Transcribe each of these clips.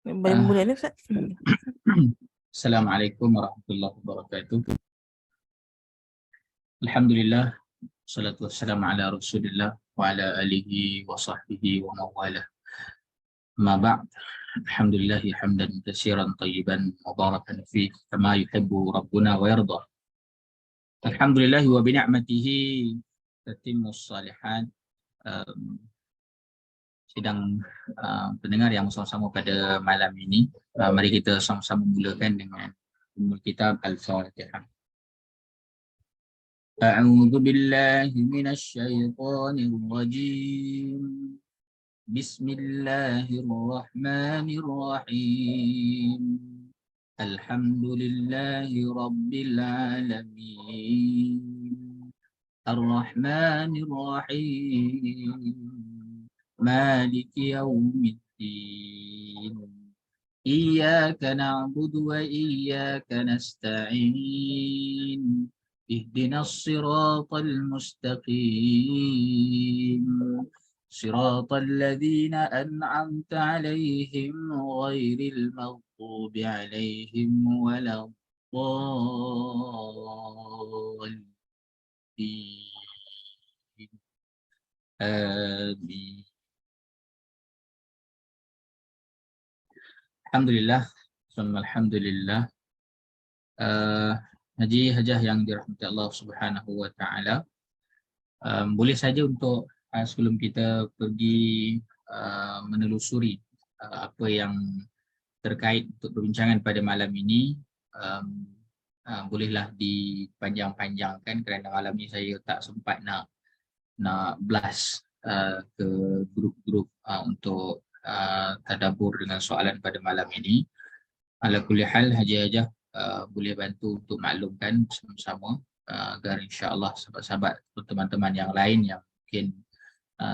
Ah, Boleh ni Ustaz? Assalamualaikum warahmatullahi wabarakatuh. Alhamdulillah, salatu wassalamu ala Rasulillah wa ala alihi wa sahbihi wa mawalah. Ma ba'd. Alhamdulillah hamdan katsiran tayyiban mubarakan fih kama yuhibbu rabbuna wa yarda. Alhamdulillah wa bi ni'matihi tatimmus salihat. Um, Sidang pendengar yang bersama-sama pada malam ini, mari kita sama-sama mulakan dengan Ummul Kitab Al-Fatihah. أعوذ بالله من الشيطان الرجيم بسم الله الرحمن الرحيم الحمد لله رب العالمين الرحمن الرحيم مالك يوم الدين إياك نعبد وإياك نستعين اهدنا الصراط المستقيم صراط الذين أنعمت عليهم غير المغضوب عليهم ولا الضالين آمين. Alhamdulillah, alhamdulillah. Haji hajah yang dirahmati Allah Subhanahu wa taala. Boleh saja untuk sebelum kita pergi menelusuri apa yang terkait untuk perbincangan pada malam ini, bolehlah dipanjang-panjangkan kerana malam ini saya tak sempat nak blast ke grup-grup untuk tadabbur dengan soalan pada malam ini. Ala kulli hal, hajah boleh bantu untuk maklumkan bersama-sama agar insya-Allah sahabat-sahabat teman-teman yang lain yang mungkin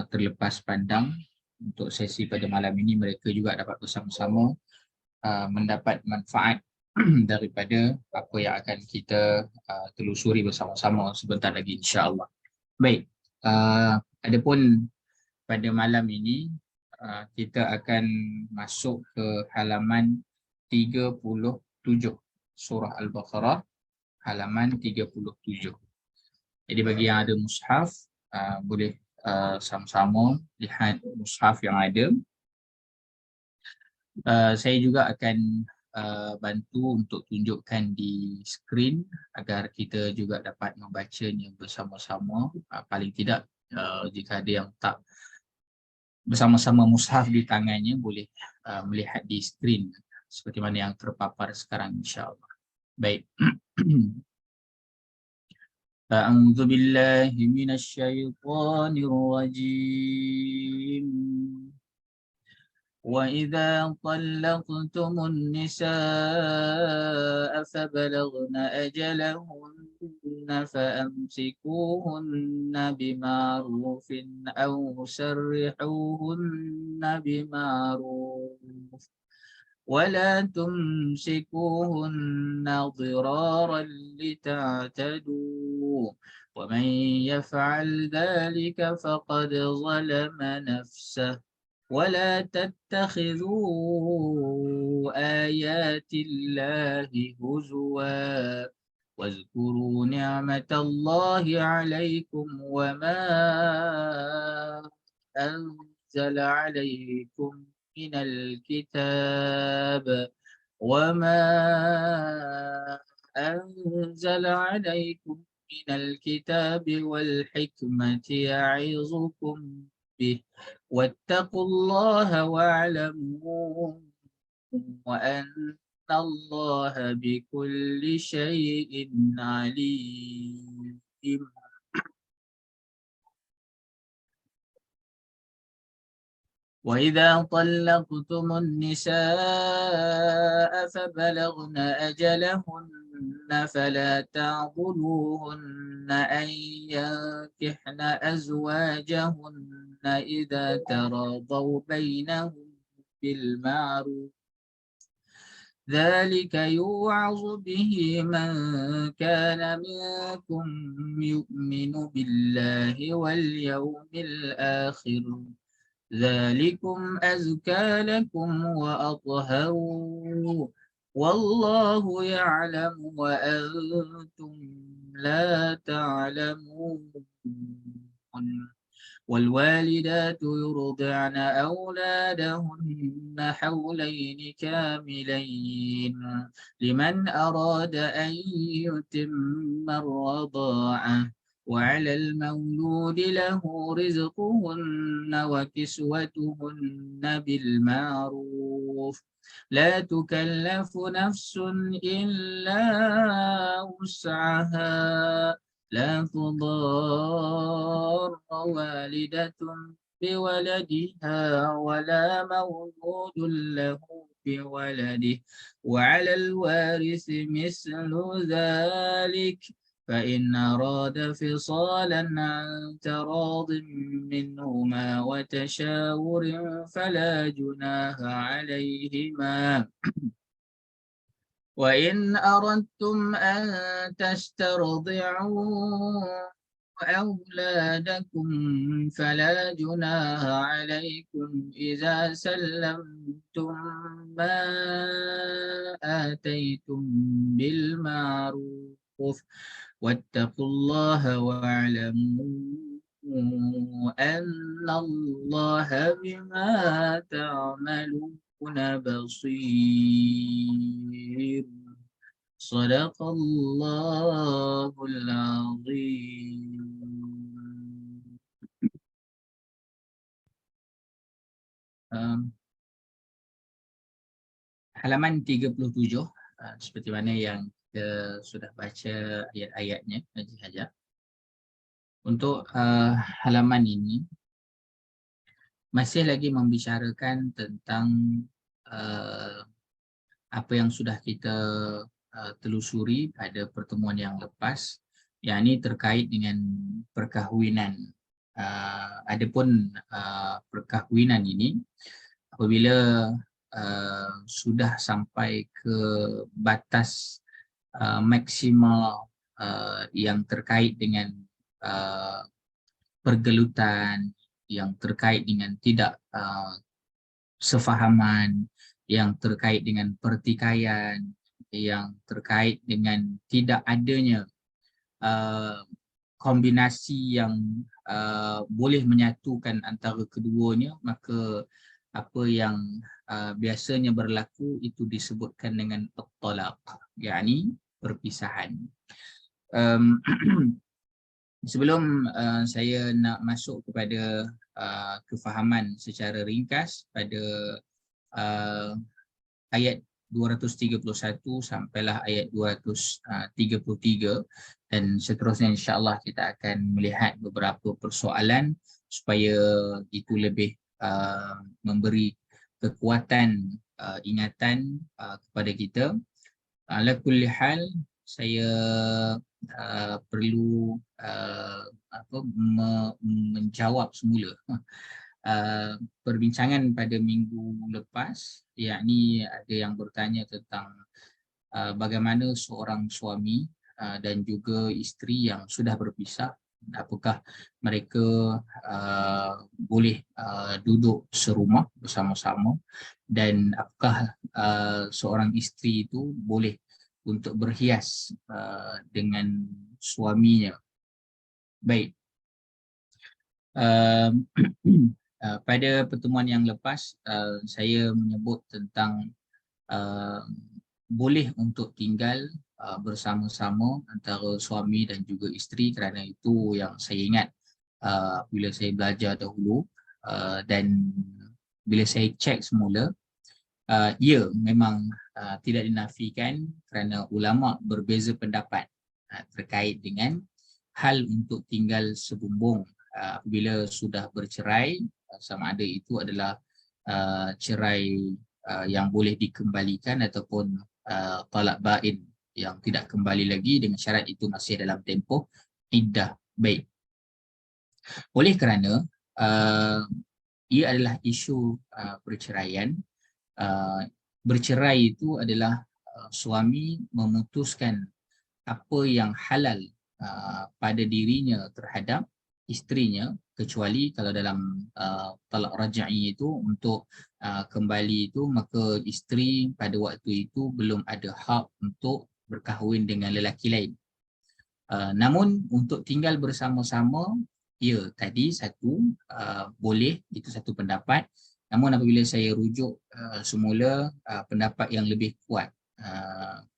terlepas pandang untuk sesi pada malam ini, mereka juga dapat bersama-sama mendapat manfaat daripada apa yang akan kita telusuri bersama-sama sebentar lagi insya-Allah. Baik, adapun pada malam ini kita akan masuk ke halaman 37 surah Al-Baqarah, halaman 37. Jadi bagi yang ada mushaf, boleh sama-sama lihat mushaf yang ada. Saya juga akan bantu untuk tunjukkan di skrin agar kita juga dapat membacanya bersama-sama. Paling tidak jika ada yang tak bersama-sama mushaf di tangannya, boleh melihat di skrin seperti mana yang terpapar sekarang insya-Allah. Baik. A'udzu billahi minasyaitonir rajim. وإذا طلقتم النساء فبلغن أجلهن فأمسكوهن بمعروف أو سرحوهن بمعروف ولا تمسكوهن ضرارا لتعتدوا ومن يفعل ذلك فقد ظلم نفسه ولا تتخذوا آيات الله هزوا واذكروا نعمة الله عليكم وما أنزل عليكم من الكتاب من الكتاب والحكمة يعظكم به واتقوا الله واعلموا وأن الله بكل شيء عليم. وإذا طلقتم النساء فبلغن أجلهن فلا تعضلوهن أن ينكحن أزواجهن إذا تراضوا بينهم بالمعروف ذلك يوعظ به من كان منكم يؤمن بالله واليوم الآخر ذلكم أزكى لكم وأطهر والله يعلم وأنتم لا تعلمون والوالدات يرضعن أولادهن حولين كاملين لمن أراد أن يتم الرضاعة وعلى المولود له رزقهن وكسوتهن بالمعروف لا تكلف نفس إلا وسعها لا تضار والدة بولدها ولا مولود له بولده وعلى الوارث مثل ذلك فإن أراد فصالا عن تراض منهما وتشاور فلا جناح عليهما وإن أردتم أن تسترضعوا أولادكم فلا جناح عليكم إذا سلمتم ما آتيتم بالمعروف واتقوا الله واعلموا أن الله بما تعملون بصير صدق الله العظيم. Halaman 37 seperti mana yang kita sudah baca ayat-ayatnya saja. Untuk halaman ini masih lagi membicarakan tentang apa yang sudah kita telusuri pada pertemuan yang lepas, yang ini terkait dengan perkahwinan. Adapun perkahwinan ini apabila sudah sampai ke batas maksimal yang terkait dengan pergelutan, yang terkait dengan tidak sefahaman, yang terkait dengan pertikaian, yang terkait dengan tidak adanya kombinasi yang boleh menyatukan antara keduanya, maka apa yang biasanya berlaku itu disebutkan dengan at-talaq, yakni perpisahan. Sebelum saya nak masuk kepada kefahaman secara ringkas pada ayat 231 sampailah ayat 233 dan seterusnya, insya-Allah kita akan melihat beberapa persoalan supaya itu lebih memberi kekuatan ingatan kepada kita. Ala kulli hal, saya perlu menjawab semula perbincangan pada minggu lepas, yakni ada yang bertanya tentang bagaimana seorang suami dan juga isteri yang sudah berpisah, apakah mereka boleh duduk serumah bersama-sama, dan apakah seorang isteri itu boleh untuk berhias dengan suaminya. Baik. Pada pertemuan yang lepas saya menyebut tentang boleh untuk tinggal bersama-sama antara suami dan juga isteri, kerana itu yang saya ingat bila saya belajar dahulu, dan bila saya cek semula, ya memang tidak dinafikan kerana ulama berbeza pendapat terkait dengan hal untuk tinggal sebumbung apabila sudah bercerai, sama ada itu adalah cerai yang boleh dikembalikan ataupun talak bain yang tidak kembali lagi dengan syarat itu masih dalam tempoh iddah. Baik. Oleh kerana ia adalah isu perceraian, bercerai itu adalah suami memutuskan apa yang halal pada dirinya terhadap isterinya kecuali kalau dalam talak raj'i itu untuk kembali itu, maka isteri pada waktu itu belum ada hak untuk berkahwin dengan lelaki lain. Namun untuk tinggal bersama-sama, ya tadi satu boleh, itu satu pendapat. Namun apabila saya rujuk semula pendapat yang lebih kuat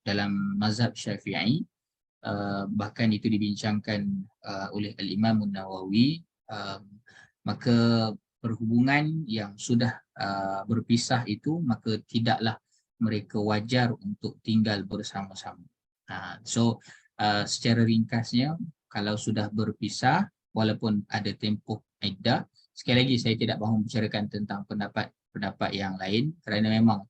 dalam mazhab Syafi'i, bahkan itu dibincangkan oleh Al-Imam Nawawi, maka perhubungan yang sudah berpisah itu, maka tidaklah mereka wajar untuk tinggal bersama-sama. So secara ringkasnya, kalau sudah berpisah walaupun ada tempoh iddah, sekali lagi saya tidak mahu membicarakan tentang pendapat yang lain, kerana memang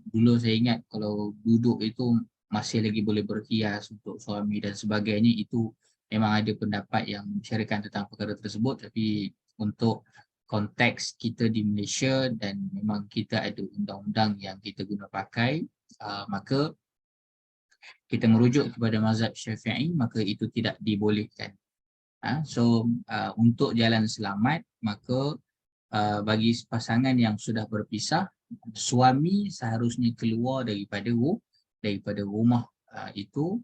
dulu saya ingat kalau duduk itu masih lagi boleh berhias untuk suami dan sebagainya, itu memang ada pendapat yang membicarakan tentang perkara tersebut. Tapi untuk konteks kita di Malaysia dan memang kita ada undang-undang yang kita guna pakai, maka kita merujuk kepada mazhab Syafi'i, maka itu tidak dibolehkan. So untuk jalan selamat, maka bagi pasangan yang sudah berpisah, suami seharusnya keluar daripada rumah itu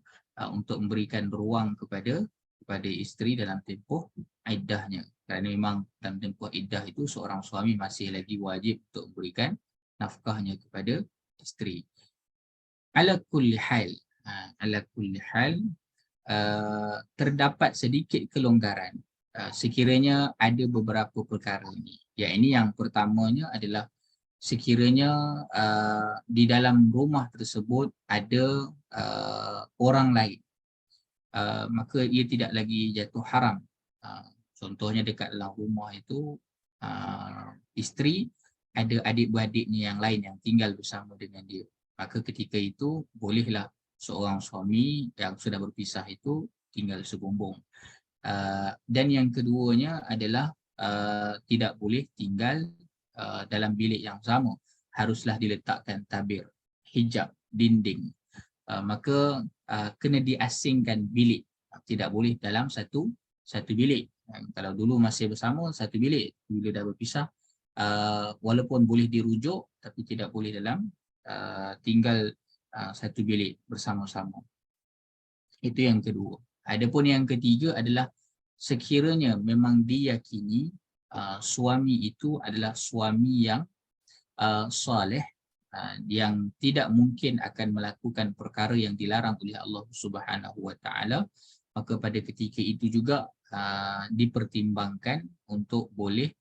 untuk memberikan ruang kepada isteri dalam tempoh iddahnya. Kerana memang dalam tempoh iddah itu seorang suami masih lagi wajib untuk memberikan nafkahnya kepada isteri. Ala kulli hal, terdapat sedikit kelonggaran sekiranya ada beberapa perkara ini. Ya, ini yang pertamanya adalah sekiranya di dalam rumah tersebut ada orang lain, maka ia tidak lagi jatuh haram. Contohnya dekat dalam rumah itu isteri ada adik-beradiknya yang lain yang tinggal bersama dengan dia. Maka ketika itu bolehlah seorang suami yang sudah berpisah itu tinggal sebumbung. Dan yang keduanya adalah tidak boleh tinggal dalam bilik yang sama. Haruslah diletakkan tabir, hijab, dinding. Maka kena diasingkan bilik. Tidak boleh dalam satu bilik. Kalau dulu masih bersama satu bilik, bila dah berpisah, walaupun boleh dirujuk, tapi tidak boleh dalam tinggal satu bilik bersama-sama. Itu yang kedua. Adapun yang ketiga adalah sekiranya memang diyakini suami itu adalah suami yang soleh, yang tidak mungkin akan melakukan perkara yang dilarang oleh Allah Subhanahu Wa Taala, maka pada ketika itu juga dipertimbangkan untuk boleh,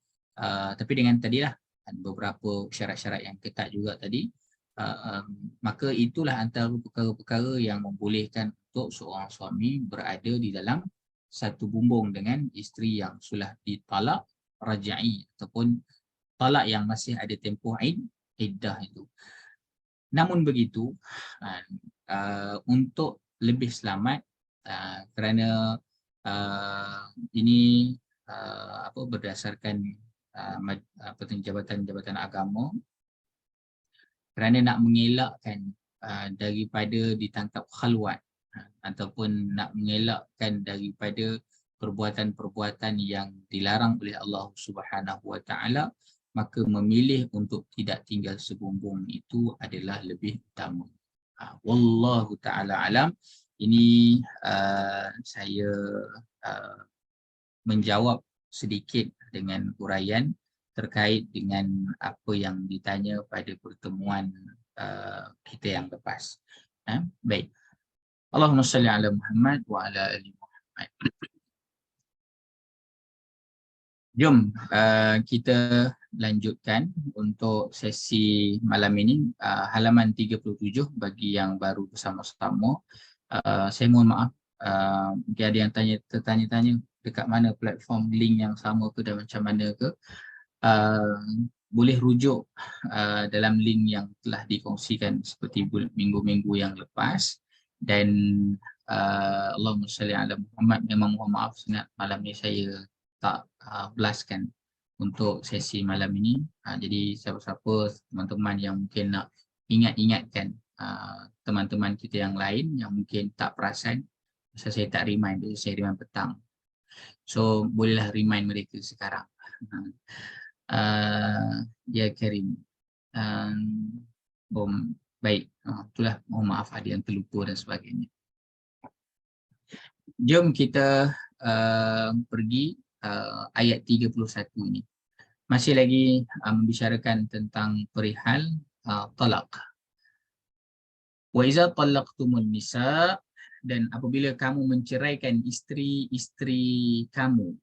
tapi dengan tadilah beberapa syarat-syarat yang ketat juga tadi, maka itulah antara perkara-perkara yang membolehkan untuk seorang suami berada di dalam satu bumbung dengan isteri yang sudah ditalak rajai ataupun talak yang masih ada tempoh iddah itu. Namun begitu, untuk lebih selamat, kerana ini berdasarkan jabatan-jabatan agama, kerana nak mengelakkan daripada ditangkap khalwat ataupun nak mengelakkan daripada perbuatan-perbuatan yang dilarang oleh Allah Subhanahu Wa Taala, maka memilih untuk tidak tinggal sebumbung itu adalah lebih utama. Wallahu ta'ala alam. Ini saya menjawab sedikit dengan uraian terkait dengan apa yang ditanya pada pertemuan kita yang lepas. Baik. Allahumma salli ala Muhammad wa ala ali Muhammad. Jom kita lanjutkan untuk sesi malam ini, halaman 37 bagi yang baru bersama-sama. Saya mohon maaf, mungkin ada yang tertanya-tanya dekat mana platform link yang sama ke dan macam mana ke. Boleh rujuk dalam link yang telah dikongsikan seperti minggu-minggu yang lepas. Dan Allahumma salli ala Muhammad, memang mohon maaf sangat malam ni saya tak belaskan untuk sesi malam ini. Jadi siapa-siapa teman-teman yang mungkin nak ingat-ingatkan teman-teman kita yang lain yang mungkin tak perasan, saya tak remind, saya remind petang. So bolehlah remind mereka sekarang. Ya Karim. Baik, itulah, mohon maaf ada yang terlupa dan sebagainya. Jom kita pergi ayat 31 ini. Masih lagi membicarakan tentang perihal talaq. Wa iza talaqtumun nisa, dan apabila kamu menceraikan isteri-isteri kamu,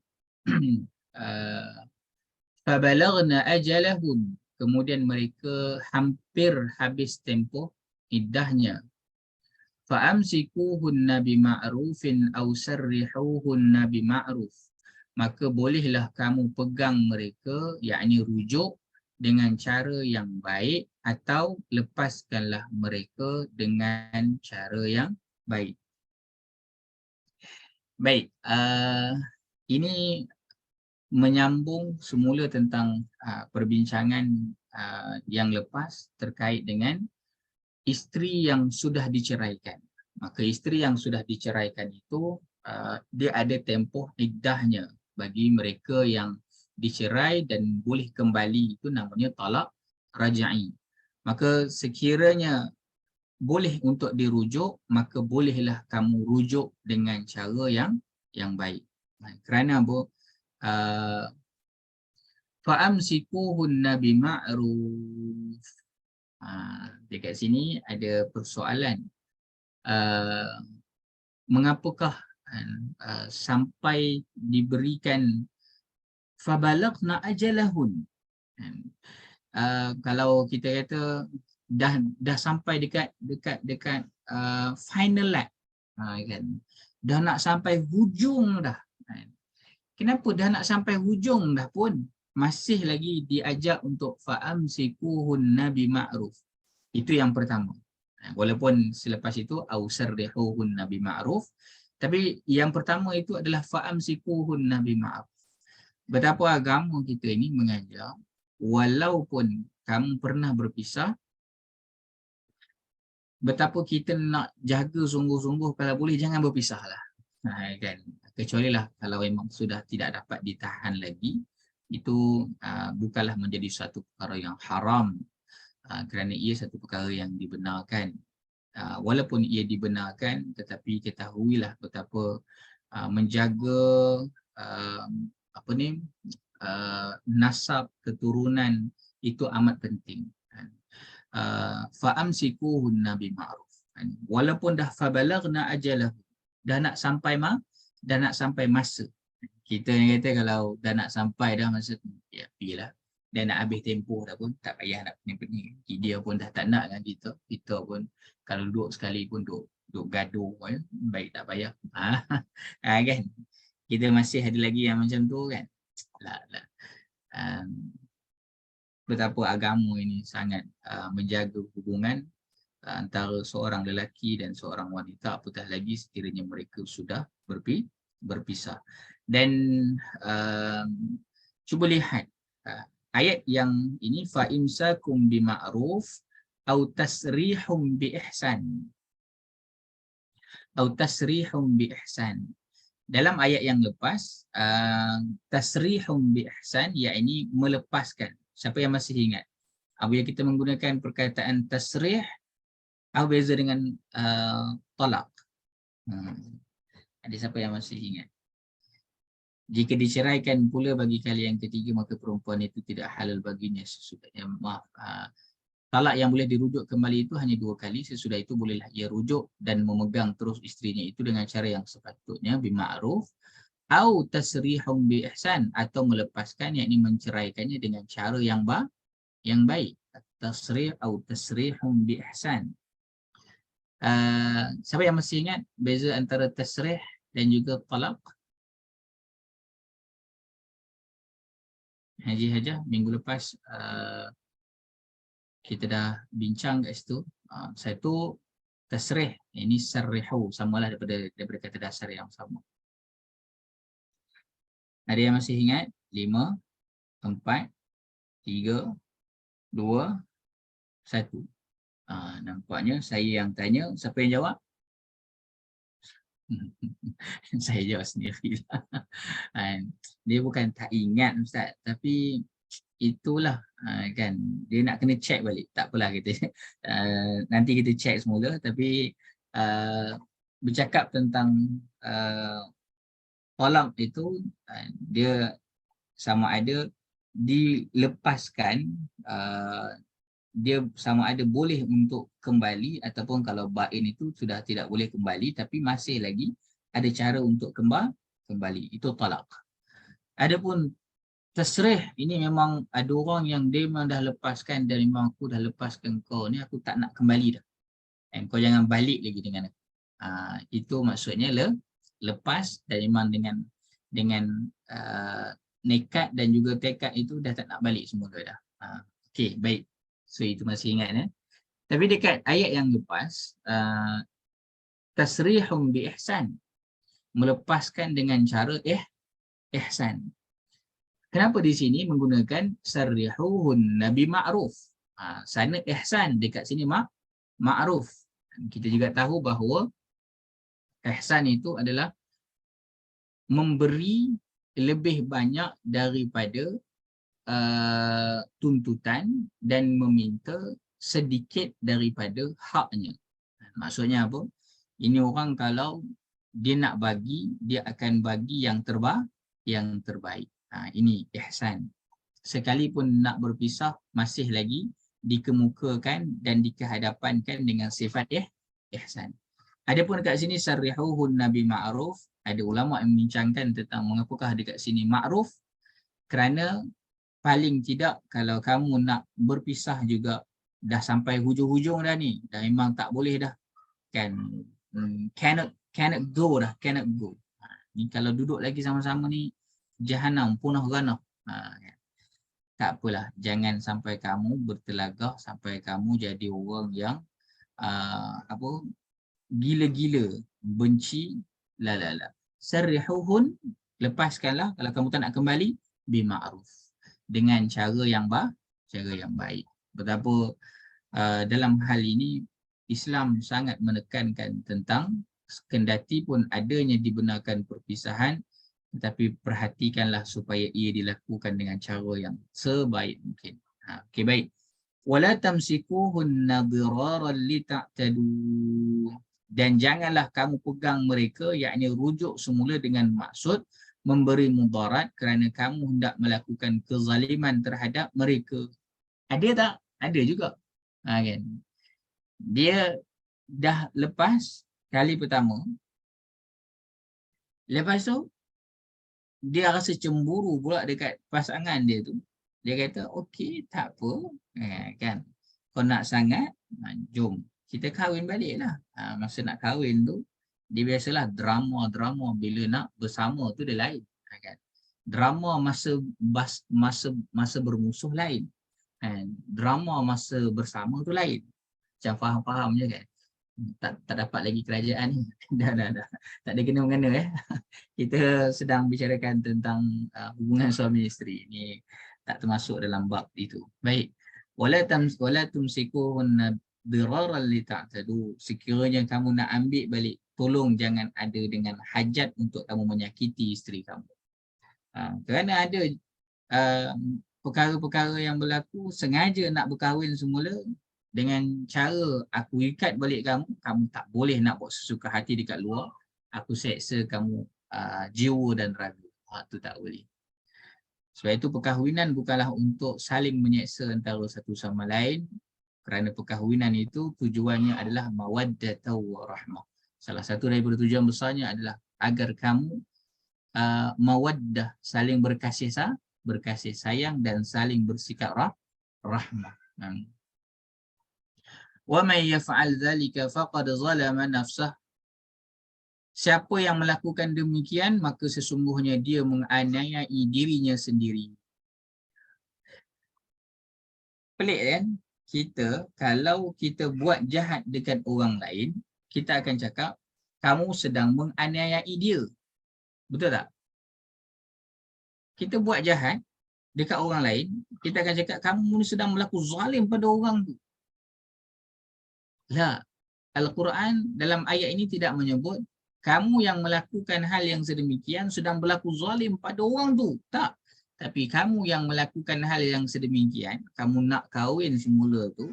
fabalagna ajalahun, kemudian mereka hampir habis tempoh iddahnya, fa'amsikuhunna bima'rufin aw sarrihuhunna bima'ruf, maka bolehlah kamu pegang mereka, yakni rujuk dengan cara yang baik, atau lepaskanlah mereka dengan cara yang baik. Baik, ini menyambung semula tentang perbincangan yang lepas terkait dengan isteri yang sudah diceraikan. Maka isteri yang sudah diceraikan itu dia ada tempoh iddahnya. Bagi mereka yang dicerai dan boleh kembali, itu namanya talak raja'i. Maka sekiranya boleh untuk dirujuk, maka bolehlah kamu rujuk dengan cara yang baik. Kerana apa? Fa'amsikuhunna bima'ruf. Dekat sini ada persoalan. Mengapakah sampai diberikan fabalagna ajalahun? Kalau kita kata dah sampai dekat final lap, kan, dah nak sampai hujung dah, kenapa dah nak sampai hujung dah pun masih lagi diajak untuk fa'amsikuhunna bima'ruf? Itu yang pertama. Walaupun selepas itu au sarrihuhunna bima'ruf, tapi yang pertama itu adalah fa'amsikuhunna bima'ruf. Betapa agama kita ini mengajar, walaupun kamu pernah berpisah, betapa kita nak jaga sungguh-sungguh, kalau boleh jangan berpisahlah. Kan? Kecualilah kalau memang sudah tidak dapat ditahan lagi, itu bukanlah menjadi satu perkara yang haram, kerana ia satu perkara yang dibenarkan. Walaupun ia dibenarkan, tetapi ketahuilah betapa menjaga nasab keturunan itu amat penting. Fa'amsikuhunna bima'ruf. Walaupun dah fabalagna ajalah, dah nak sampai masa. Kita yang kata kalau dah nak sampai dah masa tu, ya pergilah. Dah nak habis tempoh dah pun, tak payah nak pening-pening. Dia pun dah tak nak dengan kita. Kita pun kalau duduk sekali pun duduk gaduh, baik tak payah. Kan? Kita masih ada lagi yang macam tu kan? Lah. Betapa agama ini sangat menjaga hubungan antara seorang lelaki dan seorang wanita, apatah lagi sekiranya mereka sudah berpisah. Dan cuba lihat ayat yang ini, fa imsakum bima'ruf au tasrihum bi ihsan. Au tasrihum bi ihsan. Dalam ayat yang lepas, tasrihum bi ihsan, yakni melepaskan. Siapa yang masih ingat? Apabila kita menggunakan perkataan tasrih, apa beza dengan talak? Ada siapa yang masih ingat? Jika diceraikan pula bagi kali yang ketiga, maka perempuan itu tidak halal baginya sesudahnya. Talak yang boleh dirujuk kembali itu hanya 2 kali. Sesudah itu bolehlah ia rujuk dan memegang terus isterinya itu dengan cara yang sepatutnya, bima'ruf au tasrihum bi ihsan, atau melepaskan, yakni menceraikannya dengan cara yang baik. Tasrih au tasrihum bi ihsan. Siapa yang masih ingat beza antara tasrih dan juga talaq? Haji Hajah, minggu lepas kita dah bincang kat situ. Satu tasrih, ini sarrihu, samalah daripada kata dasar yang sama. Ada yang masih ingat? 5, 4, 3, 2, 1. Nampaknya saya yang tanya, siapa yang jawab? Saya jawab sendiri. Dia bukan tak ingat Ustaz, tapi itulah kan dia nak kena check balik. Tak apalah kita nanti kita check semula, tapi bercakap tentang talak itu dia sama ada dilepaskan, dia sama ada boleh untuk kembali, ataupun kalau bain itu sudah tidak boleh kembali tapi masih lagi ada cara untuk kembali. Itu talak. Adapun tasrih, ini memang ada orang yang dia memang dah lepaskan dan memang aku dah lepaskan kau ni, aku tak nak kembali dah. Kau jangan balik lagi dengan aku. Itu maksudnya lepas, dan memang dengan nekat dan juga tekad itu dah tak nak balik semua dah. Okey, baik. So itu masih ingat Tapi dekat ayat yang lepas, tasrihum bi ihsan, melepaskan dengan cara ihsan. Kenapa di sini menggunakan sarrihuhun nabi ma'ruf? Sana ihsan, dekat sini ma'ruf. Kita juga tahu bahawa ihsan itu adalah memberi lebih banyak daripada tuntutan dan meminta sedikit daripada haknya. Maksudnya apa? Ini orang kalau dia nak bagi, dia akan bagi yang terbaik. Ini ihsan. Sekalipun nak berpisah, masih lagi dikemukakan dan dikehadapankan dengan sifat ihsan. Adapun dekat sini sarrihuhun nabi ma'ruf, ada ulama yang membincangkan tentang mengapakah dekat sini ma'ruf, kerana paling tidak kalau kamu nak berpisah juga dah sampai hujung-hujung dah ni, dah memang tak boleh dah kan, cannot go dah, cannot go. Ni kalau duduk lagi sama-sama ni jahanam, punah ganah. Tak apalah, jangan sampai kamu bertelagah, sampai kamu jadi orang yang gila-gila, benci, la. Sarrihuhun, lepaskanlah kalau kamu tak nak kembali, bima'ruf, dengan cara yang baik. Betapa dalam hal ini Islam sangat menekankan tentang kendati pun adanya dibenarkan perpisahan, tetapi perhatikanlah supaya ia dilakukan dengan cara yang sebaik mungkin. Okey, baik. Wala tamsikuhunna diraran lita'tadu, dan janganlah kamu pegang mereka, yakni rujuk semula dengan maksud memberi mudarat kerana kamu hendak melakukan kezaliman terhadap mereka. Ada tak? Ada juga. Kan? Dia dah lepas kali pertama. Lepas tu dia rasa cemburu pula dekat pasangan dia tu. Dia kata, okey, tak apa. Kan? Kau nak sangat, jom kita kahwin balik lah. Masa nak kahwin tu, dia biasalah drama bila nak bersama tu dia lain. Kan? Drama masa bermusuh lain. Drama masa bersama tu lain. Macam faham-faham je kan. Tak dapat lagi kerajaan ni. dah. Tak ada kena-mengena Kita sedang bicarakan tentang hubungan suami isteri. Ni tak termasuk dalam bab itu. Baik. Wala tumsikuhunna diraran lita'tadu. Sekiranya kamu nak ambil balik, tolong jangan ada dengan hajat untuk kamu menyakiti isteri kamu. Kerana ada perkara-perkara yang berlaku, sengaja nak berkahwin semula dengan cara aku ikat balik kamu, kamu tak boleh nak buat sesuka hati dekat luar, aku seksa kamu jiwa dan raga. Itu tak boleh. Sebab itu perkahwinan bukanlah untuk saling menyeksa antara satu sama lain, kerana perkahwinan itu tujuannya adalah mawaddatan wa rahmah. Salah satu daripada tujuan besarnya adalah agar kamu mawaddah, saling berkasih sayang dan saling bersikap rahmah. Wa may yaf'al dhalika faqad zalama nafsah. Siapa yang melakukan demikian, maka sesungguhnya dia menganiayai dirinya sendiri. Pelik kan? Kita, kalau kita buat jahat dekat orang lain, kita akan cakap, kamu sedang menganiayai dia. Betul tak? Kita buat jahat dekat orang lain, kita akan cakap, kamu sedang melakukan zalim pada orang tu. La. Al-Quran dalam ayat ini tidak menyebut kamu yang melakukan hal yang sedemikian sedang berlaku zalim pada orang tu. Tak. Tapi kamu yang melakukan hal yang sedemikian, kamu nak kahwin semula tu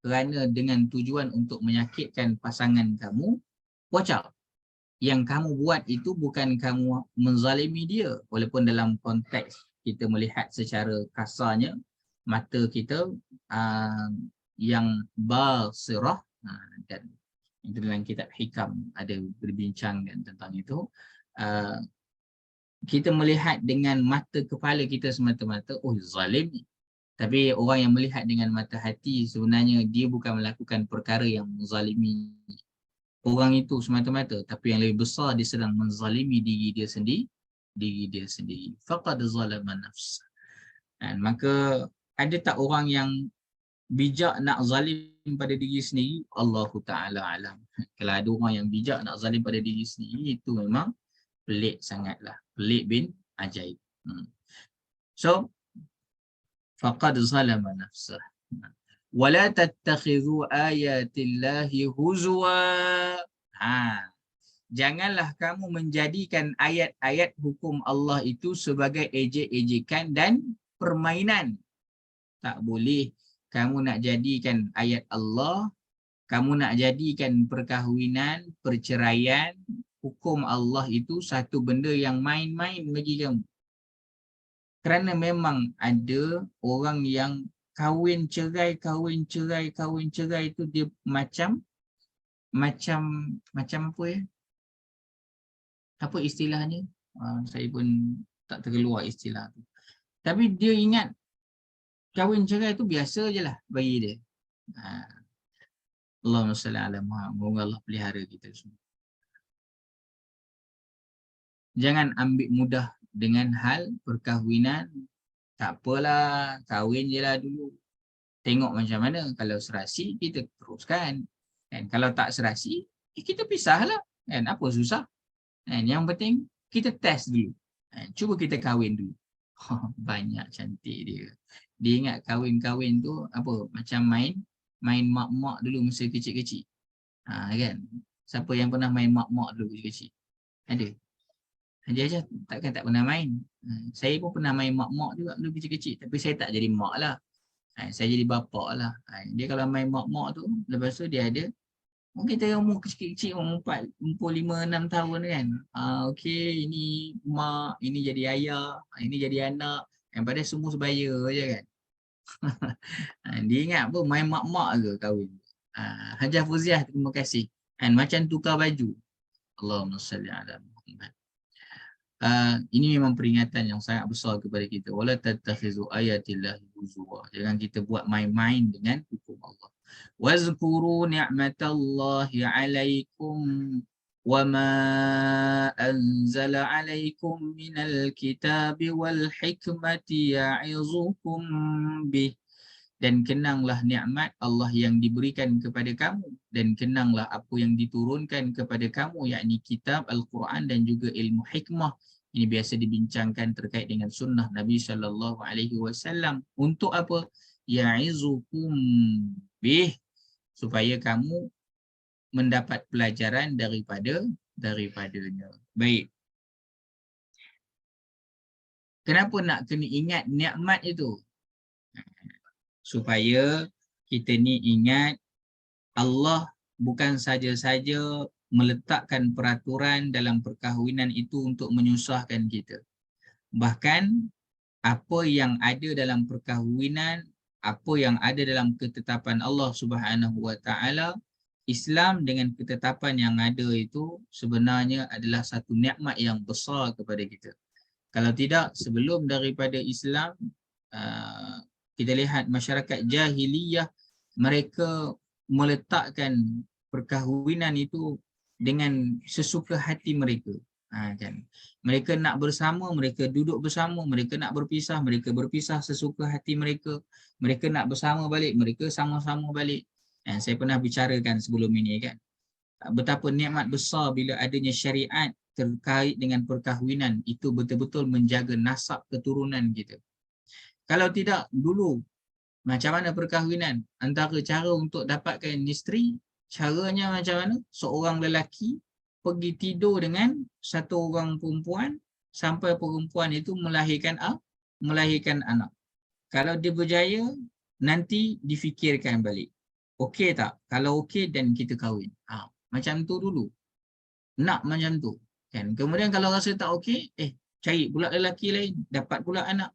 kerana dengan tujuan untuk menyakitkan pasangan kamu, watch out. Yang kamu buat itu bukan kamu menzalimi dia. Walaupun dalam konteks kita melihat secara kasarnya, mata kita yang basirah, dan itu dalam kitab Hikam ada berbincangkan tentang itu, kita melihat dengan mata kepala kita semata-mata, oh zalim ni. Tapi orang yang melihat dengan mata hati sebenarnya dia bukan melakukan perkara yang menzalimi orang itu semata-mata, tapi yang lebih besar dia sedang menzalimi diri dia sendiri. Faqad zalama nafs. Dan maka ada tak orang yang bijak nak zalim pada diri sendiri? Allahu Ta'ala alam. Kalau ada orang yang bijak nak zalim pada diri sendiri, itu memang pelik sangatlah. Pelik bin ajaib. So, faqad zalama nafsah. Wala tattakhidhu ayatillahi huzwa. Janganlah kamu menjadikan ayat-ayat hukum Allah itu sebagai ejek-ejekan dan permainan. Tak boleh kamu nak jadikan ayat Allah, kamu nak jadikan perkahwinan, perceraian, hukum Allah itu satu benda yang main-main bagi kamu. Kerana memang ada orang yang kahwin cerai itu dia macam apa ya? Apa istilahnya? Saya pun tak terkeluar istilah tu. Tapi dia ingat kahwin cerai tu biasa je lah bagi dia. Allahumma salli ala Muhammad. Moga Allah pelihara kita semua. Jangan ambil mudah dengan hal perkahwinan. Tak apalah, kahwin je lah dulu. Tengok macam mana. Kalau serasi, kita teruskan. Dan kalau tak serasi, kita pisahlah. Kan? Apa susah? Dan yang penting, kita test dulu. Cuba kita kahwin dulu. Banyak cantik dia. Dia ingat kahwin-kahwin tu apa? Macam main mak-mak dulu masa kecil-kecil. Kan? Siapa yang pernah main mak-mak dulu kecil-kecil? Ada? Aja takkan tak pernah main. Saya pun pernah main mak-mak juga dulu kecil-kecil. Tapi saya tak jadi mak lah. Saya jadi bapak lah. Dia kalau main mak-mak tu, lepas tu dia ada, mungkin kita umur kecil-kecil, umur 5-6 tahun kan. Okey, ini mak, ini jadi ayah, ini jadi anak. Yang pada semua sebaya je kan. Dia ingat apa, main mak-mak ke kahwin. Hajah Fuziah, terima kasih. Macam tukar baju. Allahumma salli ala Muhammad. Ini memang peringatan yang sangat besar kepada kita. Wala tattakhizu ayatillahi huzwa. Jangan kita buat main-main dengan hukum Allah. Wazkuru ni'matallahi 'alaikum wa ma anzala 'alaikum minal kitabi wal hikmati ya'izukum bih. Dan kenanglah nikmat Allah yang diberikan kepada kamu, dan kenanglah apa yang diturunkan kepada kamu, yakni kitab Al-Quran dan juga ilmu hikmah. Ini biasa dibincangkan terkait dengan sunnah Nabi SAW. Untuk apa? Ya'izukum bih, supaya kamu mendapat pelajaran daripadanya. Baik. Kenapa nak kena ingat nikmat itu? Supaya kita ni ingat Allah bukan saja-saja meletakkan peraturan dalam perkahwinan itu untuk menyusahkan kita. Bahkan apa yang ada dalam perkahwinan, apa yang ada dalam ketetapan Allah Subhanahu Wa Taala, Islam dengan ketetapan yang ada itu sebenarnya adalah satu nikmat yang besar kepada kita. Kalau tidak, sebelum daripada Islam, kita lihat masyarakat jahiliyah, mereka meletakkan perkahwinan itu dengan sesuka hati mereka. Kan? Mereka nak bersama, mereka duduk bersama, mereka nak berpisah, mereka berpisah sesuka hati mereka. Mereka nak bersama balik, mereka sama-sama balik. Saya pernah bicarakan sebelum ini kan. Betapa nikmat besar bila adanya syariat terkait dengan perkahwinan, itu betul-betul menjaga nasab keturunan kita. Kalau tidak, dulu macam mana perkahwinan? Antara cara untuk dapatkan isteri, caranya macam mana? Seorang lelaki pergi tidur dengan satu orang perempuan sampai perempuan itu melahirkan anak. Kalau dia berjaya, nanti difikirkan balik. Okey tak? Kalau okey, dan kita kahwin. Macam tu dulu. Nak macam tu. Kan? Kemudian kalau rasa tak okey, cari pula lelaki lain. Dapat pula anak.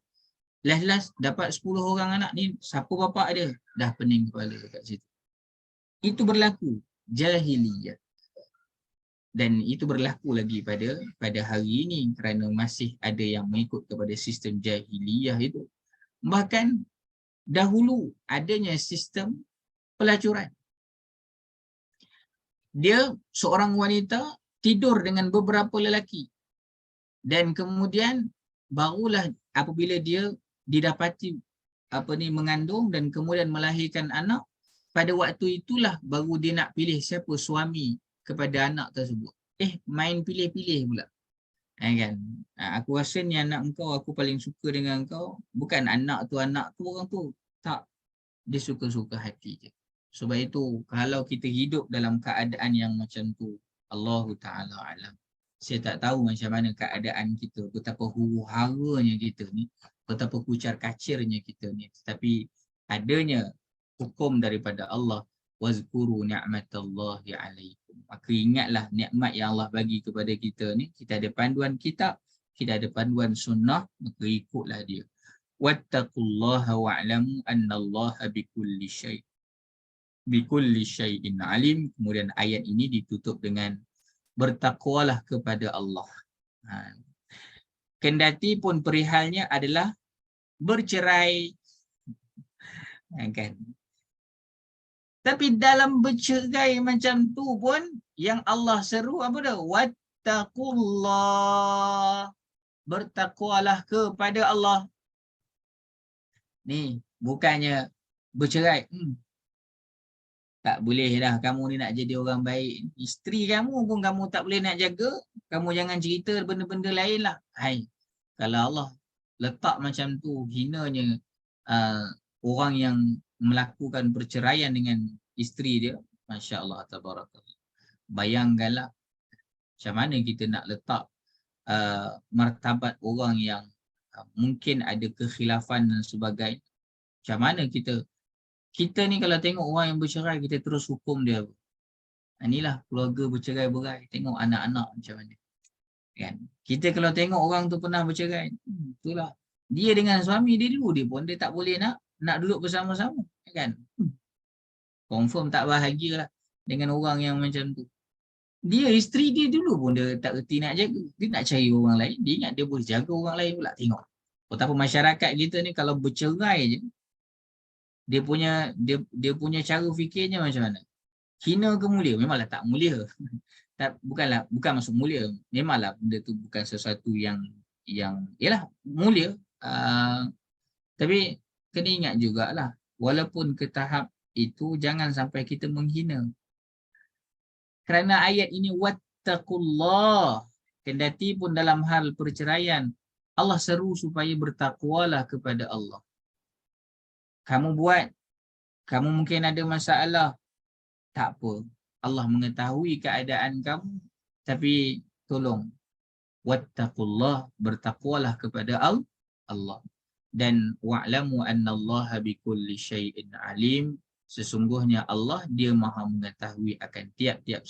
Last dapat 10 orang anak ni, siapa bapak dia? Dah pening kepala kat situ. Itu berlaku. Jahiliyah. Dan itu berlaku lagi pada hari ini kerana masih ada yang mengikut kepada sistem jahiliyah itu. Bahkan dahulu adanya sistem pelacuran. Dia seorang wanita tidur dengan beberapa lelaki. Dan kemudian barulah apabila dia didapati mengandung dan kemudian melahirkan anak, pada waktu itulah baru dia nak pilih siapa suami kepada anak tersebut. Main pilih-pilih pula. Kan? Aku rasa ni anak engkau, aku paling suka dengan engkau. Bukan anak tu orang tu. Tak. Dia suka-suka hati je. Sebab itu, kalau kita hidup dalam keadaan yang macam tu, Allahu Ta'ala alam. Saya tak tahu macam mana keadaan kita, betapa huru-haranya kita ni, betapa kucar kacirnya kita ni. Tetapi adanya hukum daripada Allah, wazkuru ni'matallahi alaikum. Maka ingatlah nikmat yang Allah bagi kepada kita ni. Kita ada panduan kitab, kita ada panduan sunnah, maka ikutlah dia. Wattaqullaha wa'lamu annallaha bikulli syai'in alim. Kemudian ayat ini ditutup dengan bertakwalah kepada Allah. Kendati pun perihalnya adalah bercerai. Kan? Tapi dalam bercerai macam tu pun yang Allah seru apa dah? Wattaqullah. Bertakwalah kepada Allah. Ni bukannya bercerai. Tak boleh dah kamu ni nak jadi orang baik. Isteri kamu pun kamu tak boleh nak jaga. Kamu jangan cerita benda-benda lain lah. Kalau Allah letak macam tu, hinanya orang yang melakukan perceraian dengan isteri dia, Masya Allah, tabarakallah. Bayangkanlah macam mana kita nak letak martabat orang yang mungkin ada kekhilafan dan sebagainya. Macam mana kita ni kalau tengok orang yang bercerai, kita terus hukum dia. Inilah keluarga bercerai-berai. Tengok anak-anak macam mana. Kan? Kita kalau tengok orang tu pernah bercerai, itulah. Dia dengan suami dia dulu, dia tak boleh nak duduk bersama-sama. Kan? Confirm tak bahagia lah dengan orang yang macam tu. Dia, isteri dia dulu pun dia tak reti nak jaga. Dia nak cari orang lain. Dia ingat dia boleh jaga orang lain pula. Tengok. Betapa masyarakat kita ni kalau bercerai je, dia punya cara fikirnya macam mana? Hina ke mulia? Memanglah tak mulia. Bukan maksud mulia. Memanglah benda tu bukan sesuatu yang ialah mulia. Tapi kena ingat jugalah, walaupun ke tahap itu jangan sampai kita menghina. Kerana ayat ini wattaqullah, kendati pun dalam hal perceraian Allah seru supaya bertakwalah kepada Allah. Kamu mungkin ada masalah, tak apa. Allah mengetahui keadaan kamu, tapi tolong wattaqullah, bertakwalah kepada Allah. Dan wa'lamu annallaha bikulli syai'in alim, sesungguhnya Allah dia maha mengetahui akan tiap-tiap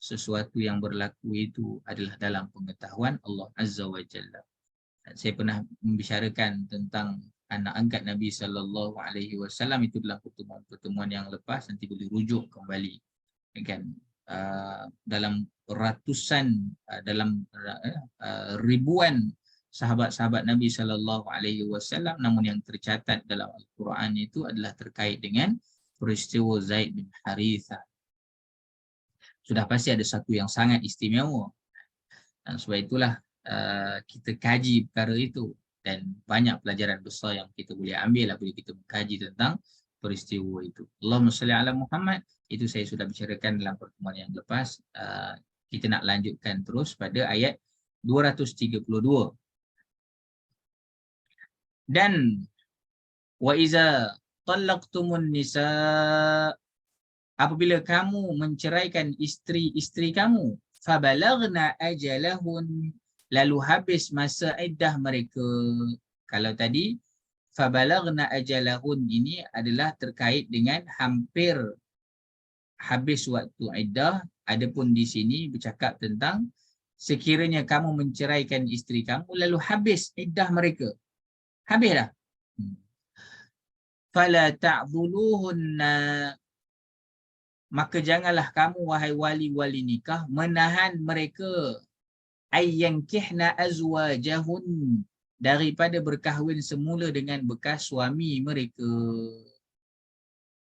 sesuatu yang berlaku itu adalah dalam pengetahuan Allah Azza wa Jalla. Saya pernah membicarakan tentang anak angkat Nabi SAW itu dalam pertemuan yang lepas, nanti boleh rujuk kembali. Kan? Dalam ratusan, dalam ribuan sahabat-sahabat Nabi SAW, namun yang tercatat dalam Al-Quran itu adalah terkait dengan peristiwa Zaid bin Harithah. Sudah pasti ada satu yang sangat istimewa. Dan sebab itulah kita kaji perkara itu. Dan banyak pelajaran besar yang kita boleh ambil apabila kita mengkaji tentang peristiwa itu. Allahumma salli ala Muhammad. Itu saya sudah bicarakan dalam pertemuan yang lepas. Kita nak lanjutkan terus pada ayat 232. Dan wa iza talaqtumun nisa, apabila kamu menceraikan isteri-isteri kamu, fabalagna ajalahun, lalu habis masa iddah mereka. Kalau tadi fabalagna ajalahun ini adalah terkait dengan hampir habis waktu iddah. Adapun di sini bercakap tentang sekiranya kamu menceraikan isteri kamu lalu habis iddah mereka. Habis dah. Fala ta'dhuluhunna, maka janganlah kamu wahai wali-wali nikah menahan mereka ayyankihna azwajahun, daripada berkahwin semula dengan bekas suami mereka.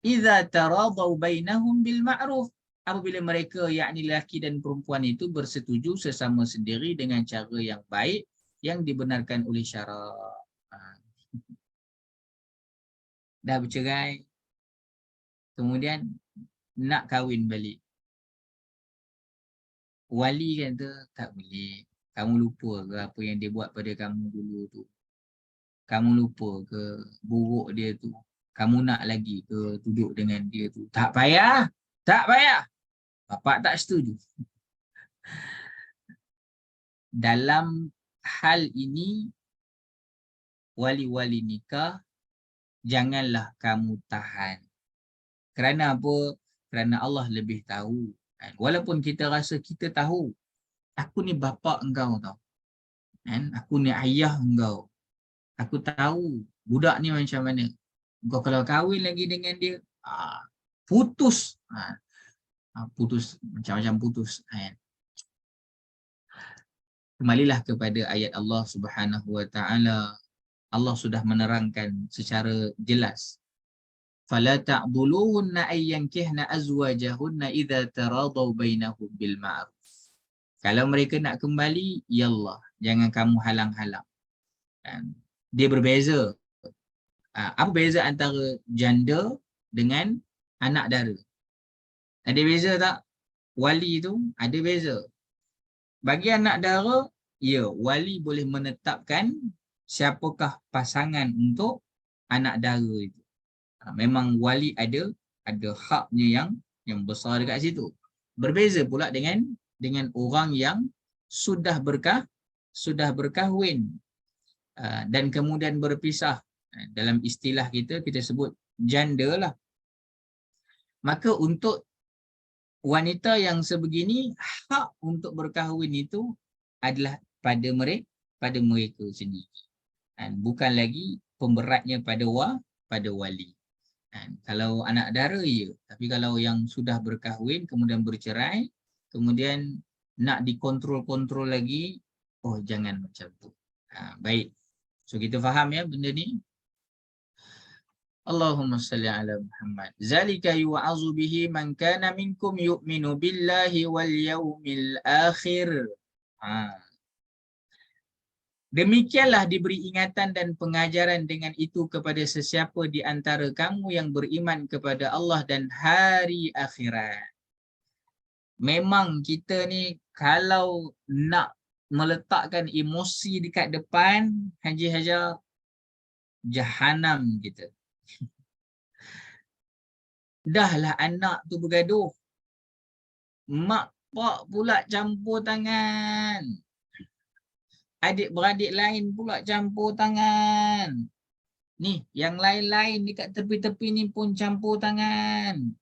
Idza taradau bainahum bil ma'ruf, apabila mereka yakni lelaki dan perempuan itu bersetuju sesama sendiri dengan cara yang baik yang dibenarkan oleh syarak. Dah bercerai, kemudian nak kahwin balik. Wali kata tak boleh. Kamu lupa ke apa yang dia buat pada kamu dulu tu? Kamu lupa ke buruk dia tu? Kamu nak lagi ke duduk dengan dia tu? Tak payah. Tak payah. Bapak tak setuju. Dalam hal ini, wali-wali nikah, janganlah kamu tahan. Kerana apa? Kerana Allah lebih tahu. Walaupun kita rasa kita tahu, aku ni bapa engkau tau. Aku ni ayah engkau. Aku tahu budak ni macam mana. Engkau kalau kahwin lagi dengan dia, putus. Putus, macam-macam putus. Kembalilah kepada ayat Allah Subhanahu Wa Taala. Allah sudah menerangkan secara jelas. Fala ta'dhuluhunna ayyankihna azwajahunna idza taradau bainahum bil ma'ruf. Kalau mereka nak kembali, ya Allah, jangan kamu halang-halang. Dia berbeza. Apa beza antara janda dengan anak dara? Ada beza tak? Wali tu ada beza. Bagi anak dara, ya, wali boleh menetapkan siapakah pasangan untuk anak dara itu. Memang wali ada haknya yang besar dekat situ. Berbeza pula dengan orang yang sudah berkahwin dan kemudian berpisah. Dalam istilah kita sebut janda lah. Maka untuk wanita yang sebegini, hak untuk berkahwin itu adalah pada mereka sendiri. Bukan lagi pemberatnya pada wali. Kalau anak dara, ya. Tapi kalau yang sudah berkahwin, kemudian bercerai, kemudian nak dikontrol-kontrol lagi, oh jangan macam tu. Baik. So kita faham ya benda ni. Allahumma salli ala Muhammad. Zalika yu'azu bihi man kana minkum yu'minu billahi wal yawmil akhir. Demikianlah diberi ingatan dan pengajaran dengan itu kepada sesiapa di antara kamu yang beriman kepada Allah dan hari akhirat. Memang kita ni kalau nak meletakkan emosi dekat depan, Haji Hajar, jahanam kita. Dahlah anak tu bergaduh, mak pak pula campur tangan. Adik-beradik lain pula campur tangan. Ni, yang lain-lain dekat tepi-tepi ni pun campur tangan.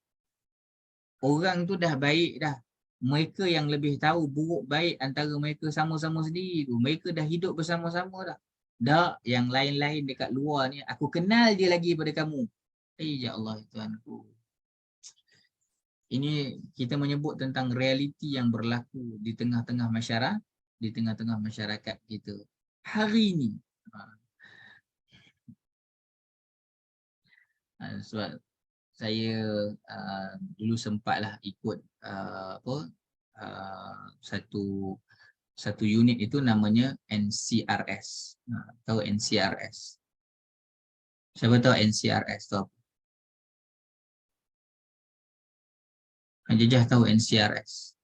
Orang tu dah baik dah. Mereka yang lebih tahu buruk baik antara mereka sama-sama sendiri tu. Mereka dah hidup bersama-sama dah. Dah, yang lain-lain dekat luar ni, aku kenal dia lagi pada kamu. Ya Allah, Tuhanku. Ini kita menyebut tentang realiti yang berlaku di tengah-tengah masyarakat kita hari ini. Sebab saya dulu sempatlah ikut satu unit itu namanya NCRS. Tahu NCRS? Siapa tahu NCRS tu apa? Jejah tahu NCRS?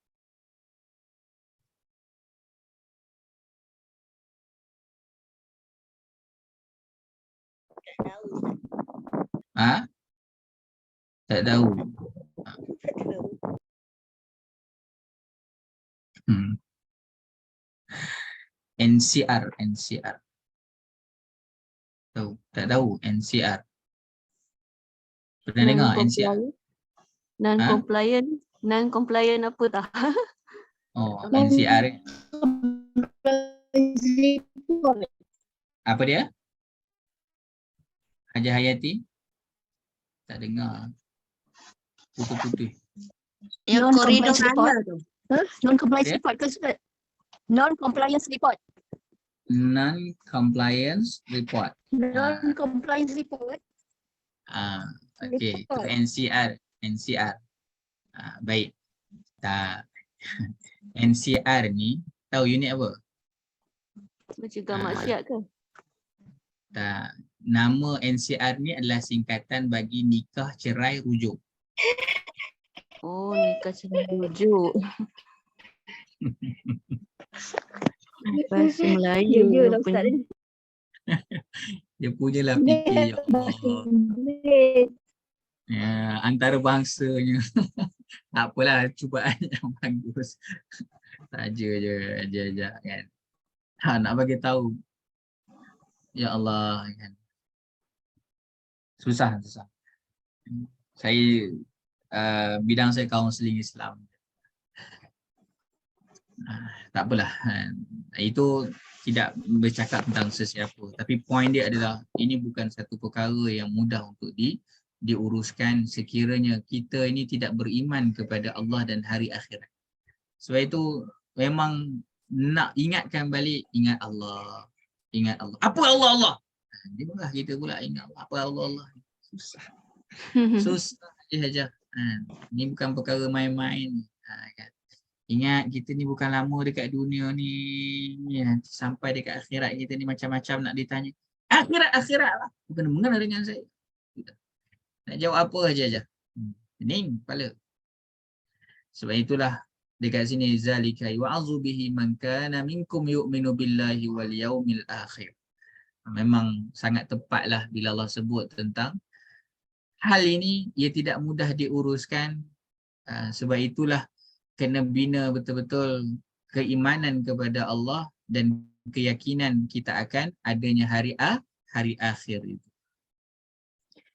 Tak tahu. NCR, NCR. Tahu? Tak tahu NCR. Pernah dengar NCR? Ha? Non-compliant apa tak? Oh, NCR. Apa dia? Haji Hayati? Tak dengar. Putus-putus. Yang koridor report. tu. Non-compliance Dia? report ke Ustaz? Non-compliance report. Non-compliance report. Non-compliance report. Okey. Itu NCR. NCR. Baik. Tak. NCR ni tahu unit apa? Mencegah maksiat ke? Tak. Nama NCR ni adalah singkatan bagi nikah cerai rujuk. Oh, nikah cerai rujuk. Bahasa Melayu. Ya lah Ustaz. rupanya. Dia punyalah fikir, ya Allah. Ya, antarabangsanya. Tak apalah, cubaan yang bagus. Saja je kan. Nak bagi tahu. Ya Allah kan. Susah. Saya bidang saya kaunseling Islam. Tak apalah. Itu tidak bercakap tentang sesiapa. Tapi poin dia adalah ini bukan satu perkara yang mudah untuk diuruskan sekiranya kita ini tidak beriman kepada Allah dan hari akhirat. Sebab itu memang nak ingatkan balik, ingat Allah. Ingat Allah. Apa Allah? Dia pula kita pula ingat Allah. Apa Allah? Susah. Susah saja. Ini bukan perkara main-main. Kan? Ingat kita ni bukan lama dekat dunia ni. Nanti sampai dekat akhirat kita ni macam-macam nak ditanya. Akhirat lah. Bukan mengenal dengan saya. Nak jawab apa aja. Pening kepala. Sebab itulah dekat sini zalika wa'azu bihi man kana minkum yu'minu billahi wal yaumil akhir. Memang sangat tepatlah bila Allah sebut tentang hal ini, ia tidak mudah diuruskan. Sebab itulah kena bina betul-betul keimanan kepada Allah dan keyakinan kita akan adanya hari akhir itu.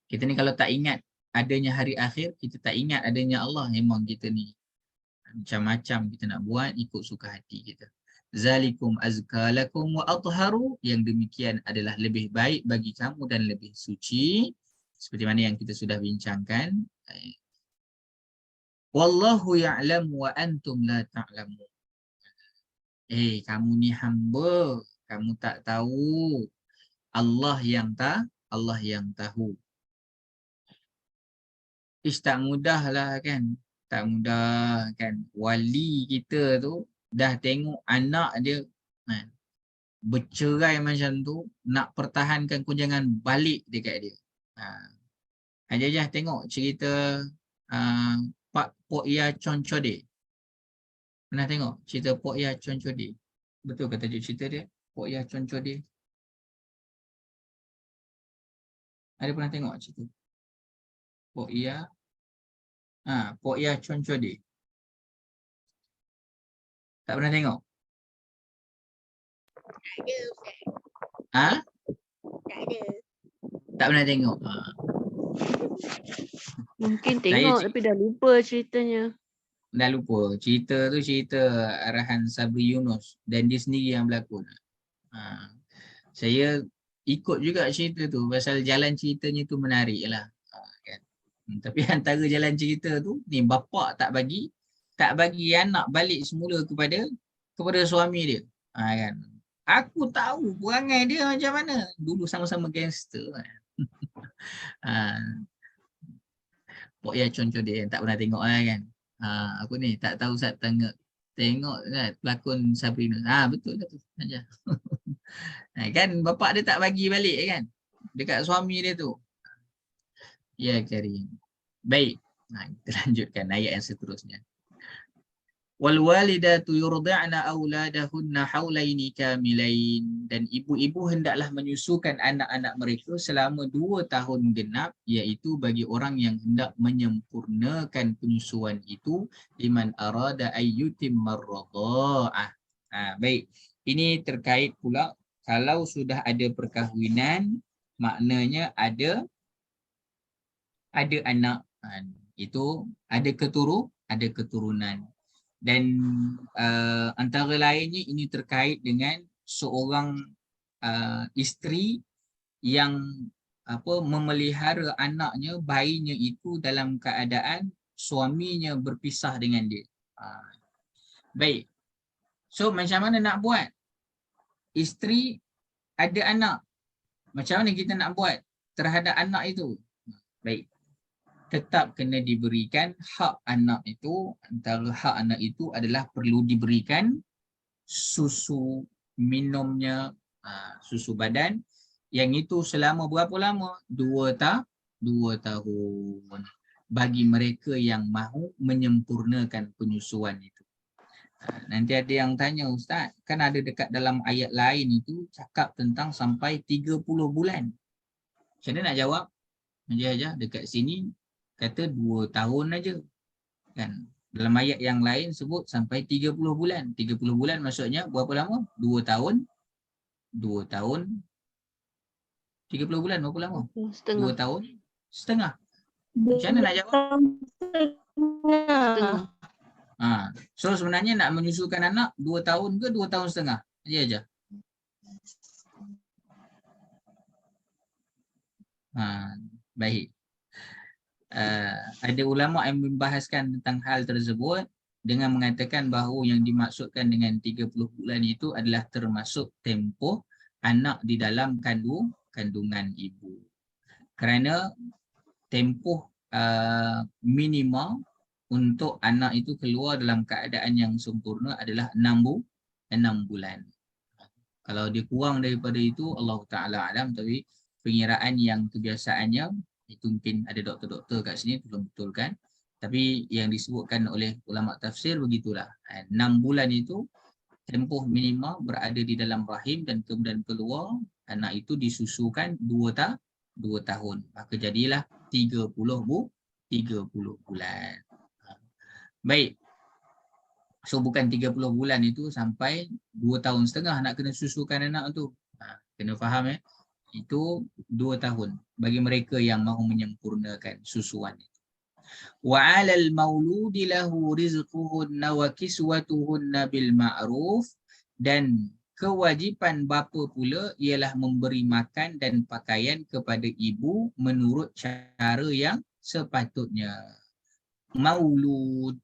Kita ni kalau tak ingat adanya hari akhir, kita tak ingat adanya Allah, memang kita ni macam-macam kita nak buat ikut suka hati kita. Zalikum azkalakum wa atharu, yang demikian adalah lebih baik bagi kamu dan lebih suci. Seperti mana yang kita sudah bincangkan. Wallahu ya'lamu wa antum la ta'lamun. Kamu ni hamba, kamu tak tahu. Allah yang tahu. Tak mudah lah kan. Tak mudah kan. Wali kita tu dah tengok anak dia bercerai macam tu, nak pertahankan, kau jangan balik dekat dia. Aja tengok cerita Pak Pok Ya Chonchode. Pernah tengok cerita Pok Ya Chonchode? Betul ke tajuk cerita dia? Pok Ya Chonchode. Ada pernah tengok cerita? Pok Ya Chonchode. Tak pernah tengok? Tak ada. Tak pernah tengok. Mungkin tengok tapi dah lupa ceritanya. Dah lupa. Cerita tu cerita arahan Sabri Yunus dan dia sendiri yang berlakon. Saya ikut juga cerita tu pasal jalan ceritanya tu menarik lah. Kan? Tapi antara jalan cerita tu ni bapa tak bagi anak balik semula kepada suami dia. Kan? Aku tahu perangai dia macam mana. Dulu sama-sama gangster. Pok Ya Chonchode tak pernah tengok lah kan. Aku ni tak tahu Ustaz tengok kan pelakon Sabrina. Betul lah tu aja. Kan bapak dia tak bagi balik kan dekat suami dia tu. Ya Karim. Baik. Kita lanjutkan ayat yang seterusnya. Wal walidatu yurdi'na auladahunna haulaini kamilain, dan ibu-ibu hendaklah menyusukan anak-anak mereka selama 2 tahun genap, iaitu bagi orang yang hendak menyempurnakan penyusuan itu, liman arada ayyutimma ar-radha'ah. Baik. Ini terkait pula kalau sudah ada perkahwinan, maknanya ada anak. Itu ada keturunan. Dan antara lainnya ini terkait dengan seorang isteri yang memelihara anaknya, bayinya itu dalam keadaan suaminya berpisah dengan dia. Baik. So macam mana nak buat? Isteri ada anak. Macam mana kita nak buat terhadap anak itu? Baik. Tetap kena diberikan hak anak itu. Antara hak anak itu adalah perlu diberikan susu minumnya, susu badan. Yang itu selama berapa lama? 2 tahun. Bagi mereka yang mahu menyempurnakan penyusuan itu. Nanti ada yang tanya, Ustaz, kan ada dekat dalam ayat lain itu cakap tentang sampai 30 bulan. Macam mana nak jawab? Aja dekat sini kata 2 tahun aja. Kan? Dalam ayat yang lain sebut sampai 30 bulan. 30 bulan maksudnya berapa lama? 2 tahun. 2 tahun. 30 bulan berapa lama? 2 tahun setengah. Macam mana nak jawab? Setengah. So sebenarnya nak menyusukan anak 2 tahun ke 2 tahun setengah? Aja. Baik. Ada ulama yang membahaskan tentang hal tersebut dengan mengatakan bahawa yang dimaksudkan dengan 30 bulan itu adalah termasuk tempoh anak di dalam kandungan ibu. Kerana tempoh minimal untuk anak itu keluar dalam keadaan yang sempurna adalah 6 bulan. Kalau dia kurang daripada itu, Allah Ta'ala alam, tapi pengiraan yang kebiasaannya, itu mungkin ada doktor-doktor kat sini tolong betulkan. Tapi yang disebutkan oleh ulama tafsir begitulah. 6 bulan itu tempoh minimal berada di dalam rahim dan kemudian keluar, anak itu disusukan 2 tahun. Maka jadilah 30 bulan. Baik. So bukan 30 bulan itu sampai 2 tahun setengah nak kena susukan anak tu. Kena faham itu 2 tahun bagi mereka yang mahu menyempurnakan susuan itu. Wa 'alal mauludi lahu rizquhunna wa kiswatuhunna bil ma'ruf, dan kewajipan bapa pula ialah memberi makan dan pakaian kepada ibu menurut cara yang sepatutnya. Maulud,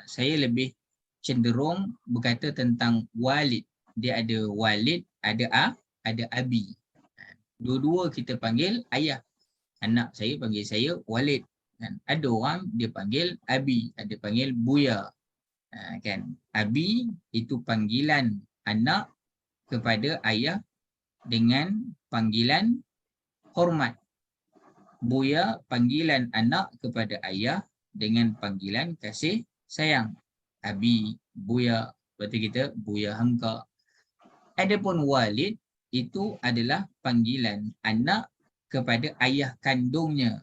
saya lebih cenderung berkata tentang walid. Dia ada walid, ada abi. Dua-dua kita panggil ayah. Anak saya panggil saya walid. Ada orang dia panggil abi, ada panggil buya. Kan? Abi itu panggilan anak kepada ayah dengan panggilan hormat. Buya panggilan anak kepada ayah dengan panggilan kasih sayang. Abi, buya, berarti kita buya hamka. Adapun walid itu adalah panggilan anak kepada ayah kandungnya.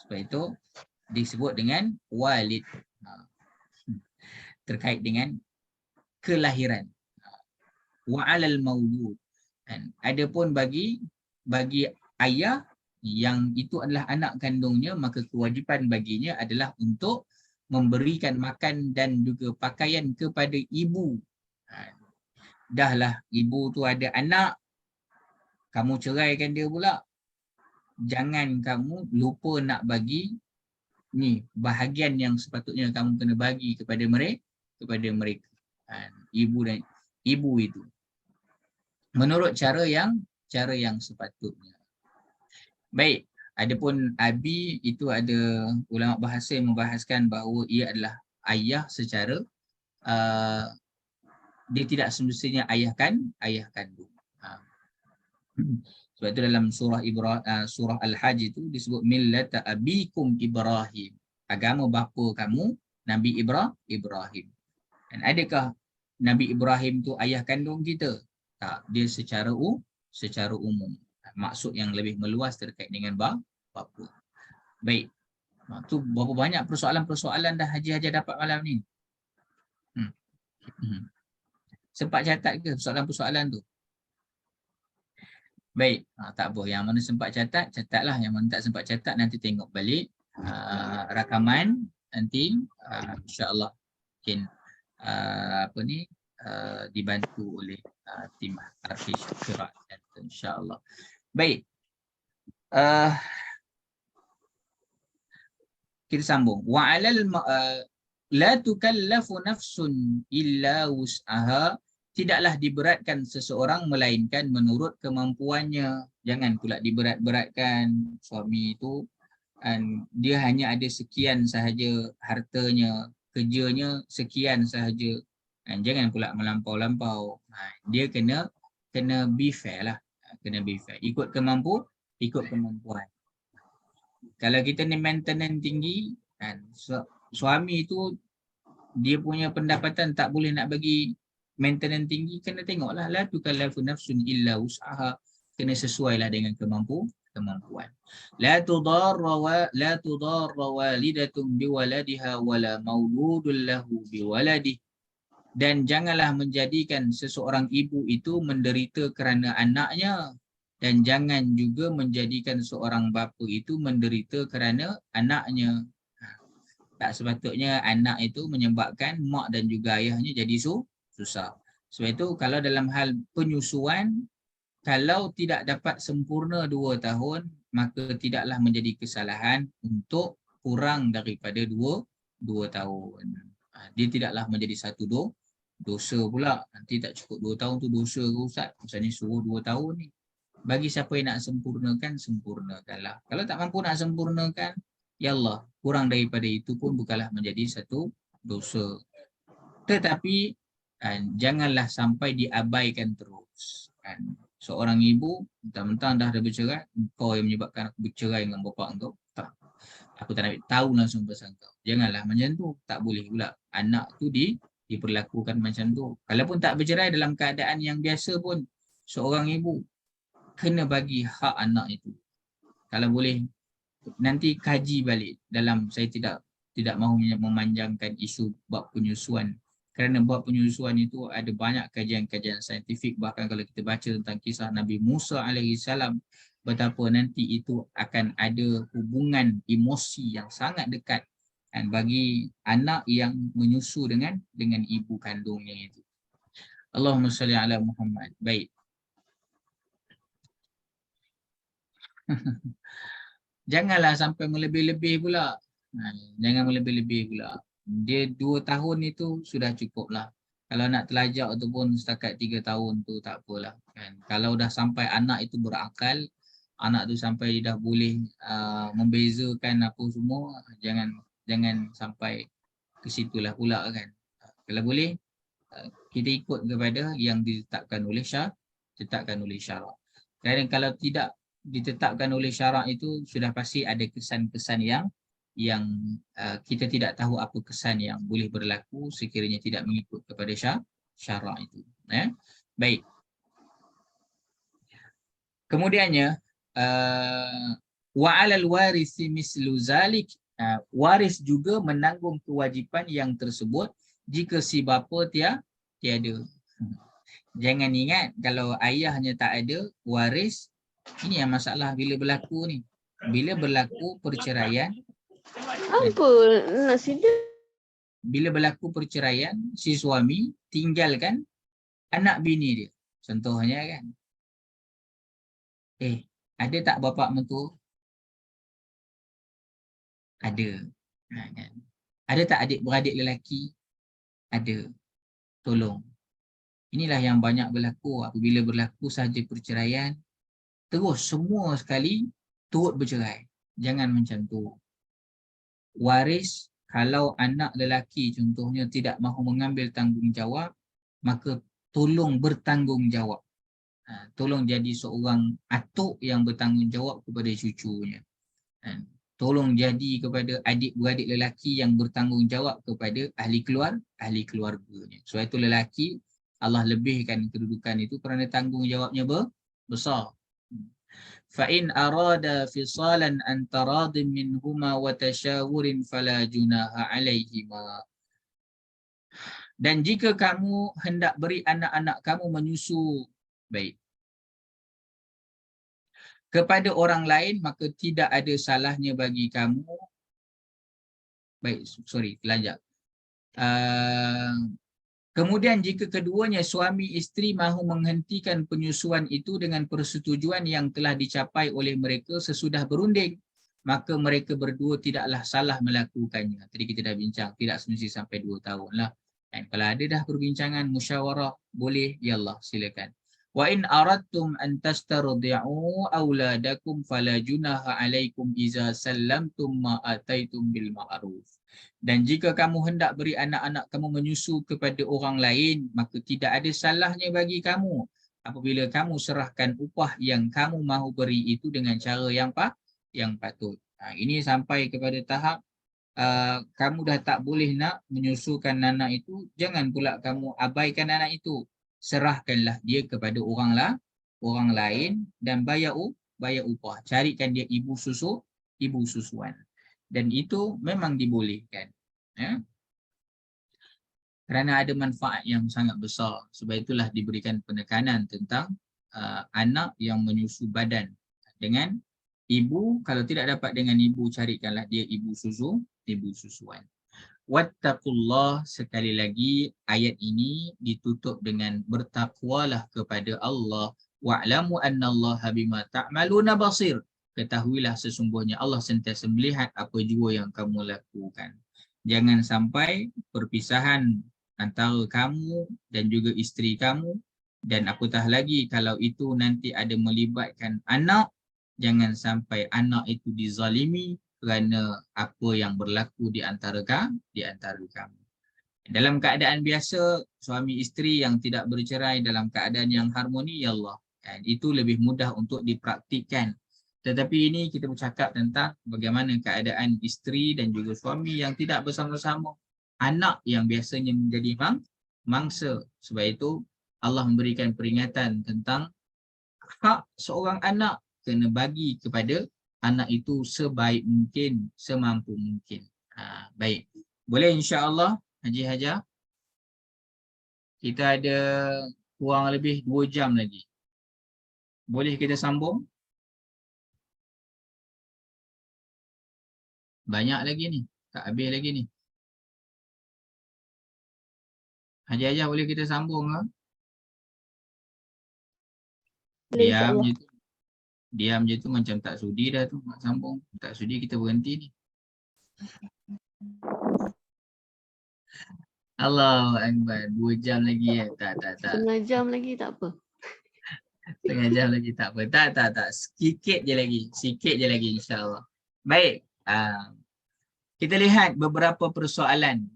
Sebab itu disebut dengan walid. Terkait dengan kelahiran. Wa 'alal maulud. Adapun bagi ayah yang itu adalah anak kandungnya, maka kewajipan baginya adalah untuk memberikan makan dan juga pakaian kepada ibu. Dahlah ibu tu ada anak, kamu ceraikan dia pula. Jangan kamu lupa nak bagi ni bahagian yang sepatutnya kamu kena bagi kepada mereka. Ibu itu. Menurut cara yang sepatutnya. Baik, adapun abi itu ada ulama bahasa yang membahaskan bahawa ia adalah ayah secara dia tidak semestinya ayah kandung. Sebab itu dalam surah Al-Hajj itu disebut millata abikum Ibrahim. Agama bapa kamu Nabi Ibrahim. Dan adakah Nabi Ibrahim tu ayah kandung kita? Tak, dia secara umum. Maksud yang lebih meluas terkait dengan bapa. Baik. Tu berapa banyak persoalan-persoalan dah Haji dapat malam ni? Sempat catat ke persoalan-persoalan tu? Baik, tak apa. Yang mana sempat catat, catatlah. Yang mana tak sempat catat, nanti tengok balik rakaman. Nanti insya-Allah mungkin dibantu oleh tim Arfish Qiraat insya-Allah. Baik. Kita sambung. Wa 'alal la tukallafu nafsun illa wus'aha, tidaklah diberatkan seseorang melainkan menurut kemampuannya. Jangan pula diberat-beratkan suami itu dia hanya ada sekian sahaja hartanya, kerjanya sekian sahaja. Jangan pula melampau-lampau. Dia kena be fair lah. Kena be fair. Ikut kemampuan. Kalau kita ni maintenance tinggi, suami tu dia punya pendapatan tak boleh nak bagi maintenance tinggi, kena tengoklah. La tukallafu nafsun illa wus'aha. Kena sesuailah dengan kemampuan. La tudarra walidatun biwaladiha wala mauludun lahu biwaladih. Dan janganlah menjadikan seseorang ibu itu menderita kerana anaknya, dan jangan juga menjadikan seorang bapa itu menderita kerana anaknya. Tak sepatutnya anak itu menyebabkan mak dan juga ayahnya jadi susah. Sebab itu kalau dalam hal penyusuan, kalau tidak dapat sempurna 2 tahun, maka tidaklah menjadi kesalahan untuk kurang daripada 2 tahun. Dia tidaklah menjadi satu dosa pula. Nanti tak cukup 2 tahun tu dosa ke Ustaz? Misalnya suruh 2 tahun ni. Bagi siapa yang nak sempurnakan, sempurnakanlah. Kalau tak mampu nak sempurnakan, ya Allah, kurang daripada itu pun bukanlah menjadi satu dosa. Tetapi janganlah sampai diabaikan terus. Seorang ibu mentang-mentang dah ada bercerai, kau yang menyebabkan aku bercerai dengan bapa engkau. Tak. Aku tak nak tahu langsung pasal kau. Janganlah macam tu. Tak boleh pula. Anak tu diperlakukan macam tu. Kalaupun tak bercerai dalam keadaan yang biasa pun, seorang ibu kena bagi hak anak itu. Kalau boleh nanti kaji balik dalam, saya tidak mahu memanjangkan isu bab penyusuan. Kerana bab penyusuan itu ada banyak kajian-kajian saintifik. Bahkan kalau kita baca tentang kisah Nabi Musa AS, betapa nanti itu akan ada hubungan emosi yang sangat dekat bagi anak yang menyusu dengan ibu kandungnya itu. Allahumma salli ala Muhammad. Baik. Janganlah sampai melebih-lebih pula. Jangan melebih-lebih pula. Dia 2 tahun itu sudah cukup lah. Kalau nak telajak tu pun setakat 3 tahun tu tak apalah. Kalau dah sampai anak itu berakal, anak tu sampai dah boleh membezakan apa semua, jangan sampai ke situlah pula kan. Kalau boleh kita ikut kepada yang ditetapkan oleh syarak. Kerana kalau tidak ditetapkan oleh syarak itu, sudah pasti ada kesan-kesan yang kita tidak tahu apa kesan yang boleh berlaku sekiranya tidak mengikut kepada syarak itu. Baik. Kemudiannya wa 'alal warisi mislu zalik, waris juga menanggung kewajipan yang tersebut jika si bapa tiada. Jangan ingat kalau ayahnya tak ada waris. Ini yang masalah bila berlaku ni. Bila berlaku perceraian, Apa nak sidang? bila berlaku perceraian, si suami tinggalkan anak bini dia. Contohnya kan. Ada tak bapa mentua? Ada. Kan? Ada tak adik-beradik lelaki? Ada. Tolong. Inilah yang banyak berlaku apabila berlaku sahaja perceraian, terus semua sekali turut bercerai. Jangan macam tu. Waris, kalau anak lelaki contohnya tidak mahu mengambil tanggungjawab, maka tolong bertanggungjawab. Tolong jadi seorang atuk yang bertanggungjawab kepada cucunya. tolong jadi kepada adik-beradik lelaki yang bertanggungjawab kepada ahli keluarganya. Sebab itu lelaki Allah lebihkan kedudukan itu kerana tanggungjawabnya besar. فَإِنْ أَرَادَ فِصَالًا أَنْ تَرَاضٍ مِنْهُمَا وَتَشَاوُرٍ فَلَا جُنَاحَ عَلَيْهِمَا. Dan jika kamu hendak beri anak-anak kamu menyusu kepada orang lain, maka tidak ada salahnya bagi kamu. Kelajak. Kemudian jika keduanya suami isteri mahu menghentikan penyusuan itu dengan persetujuan yang telah dicapai oleh mereka sesudah berunding, maka mereka berdua tidaklah salah melakukannya. Tadi kita dah bincang, tidak semestinya sampai 2 tahun lah. Dan kalau ada dah perbincangan, musyawarah, boleh, ya Allah, silakan. Wa in aradtum an tastardi'u auladakum fala junaha 'alaikum iza sallamtum ma ataitum bil ma'ruf. Dan jika kamu hendak beri anak-anak kamu menyusu kepada orang lain, maka tidak ada salahnya bagi kamu apabila kamu serahkan upah yang kamu mahu beri itu dengan cara yang patut. Ini sampai kepada tahap kamu dah tak boleh nak menyusukan anak itu, jangan pula kamu abaikan anak itu. Serahkanlah dia kepada orang lain dan bayar upah. Carikan dia ibu susuan. Dan itu memang dibolehkan. Ya? Kerana ada manfaat yang sangat besar. Sebab itulah diberikan penekanan tentang anak yang menyusu badan. Dengan ibu, kalau tidak dapat dengan ibu, carikanlah dia ibu susuan. Wattaqullah, sekali lagi ayat ini ditutup dengan bertakwalah kepada Allah. Wa'lamu annallaha bima ta'maluna basir. Ketahuilah sesungguhnya Allah sentiasa melihat apa jua yang kamu lakukan. Jangan sampai perpisahan antara kamu dan juga isteri kamu, dan apatah lagi kalau itu nanti ada melibatkan anak, jangan sampai anak itu dizalimi kerana apa yang berlaku di antara kamu. Dalam keadaan biasa, suami isteri yang tidak bercerai dalam keadaan yang harmoni, ya Allah, itu lebih mudah untuk dipraktikkan. Tetapi ini kita bercakap tentang bagaimana keadaan isteri dan juga suami yang tidak bersama-sama. Anak yang biasanya menjadi mangsa. Sebab itu Allah memberikan peringatan tentang hak seorang anak kena bagi kepada anak itu sebaik mungkin, semampu mungkin. Baik. Boleh insya-Allah Haji Hajar? Kita ada kurang lebih 2 jam lagi. Boleh kita sambung? Banyak lagi ni. Tak habis lagi ni. Haji Hajar boleh kita sambung ke? Boleh, Diam je tu macam tak sudi dah tu nak sambung. Tak sudi kita berhenti ni. Allahu Akbar. 2 jam lagi Tak. Setengah jam lagi tak apa. Setengah jam lagi tak apa. Tak. Sikit je lagi insya-Allah. Baik. Kita lihat beberapa persoalan.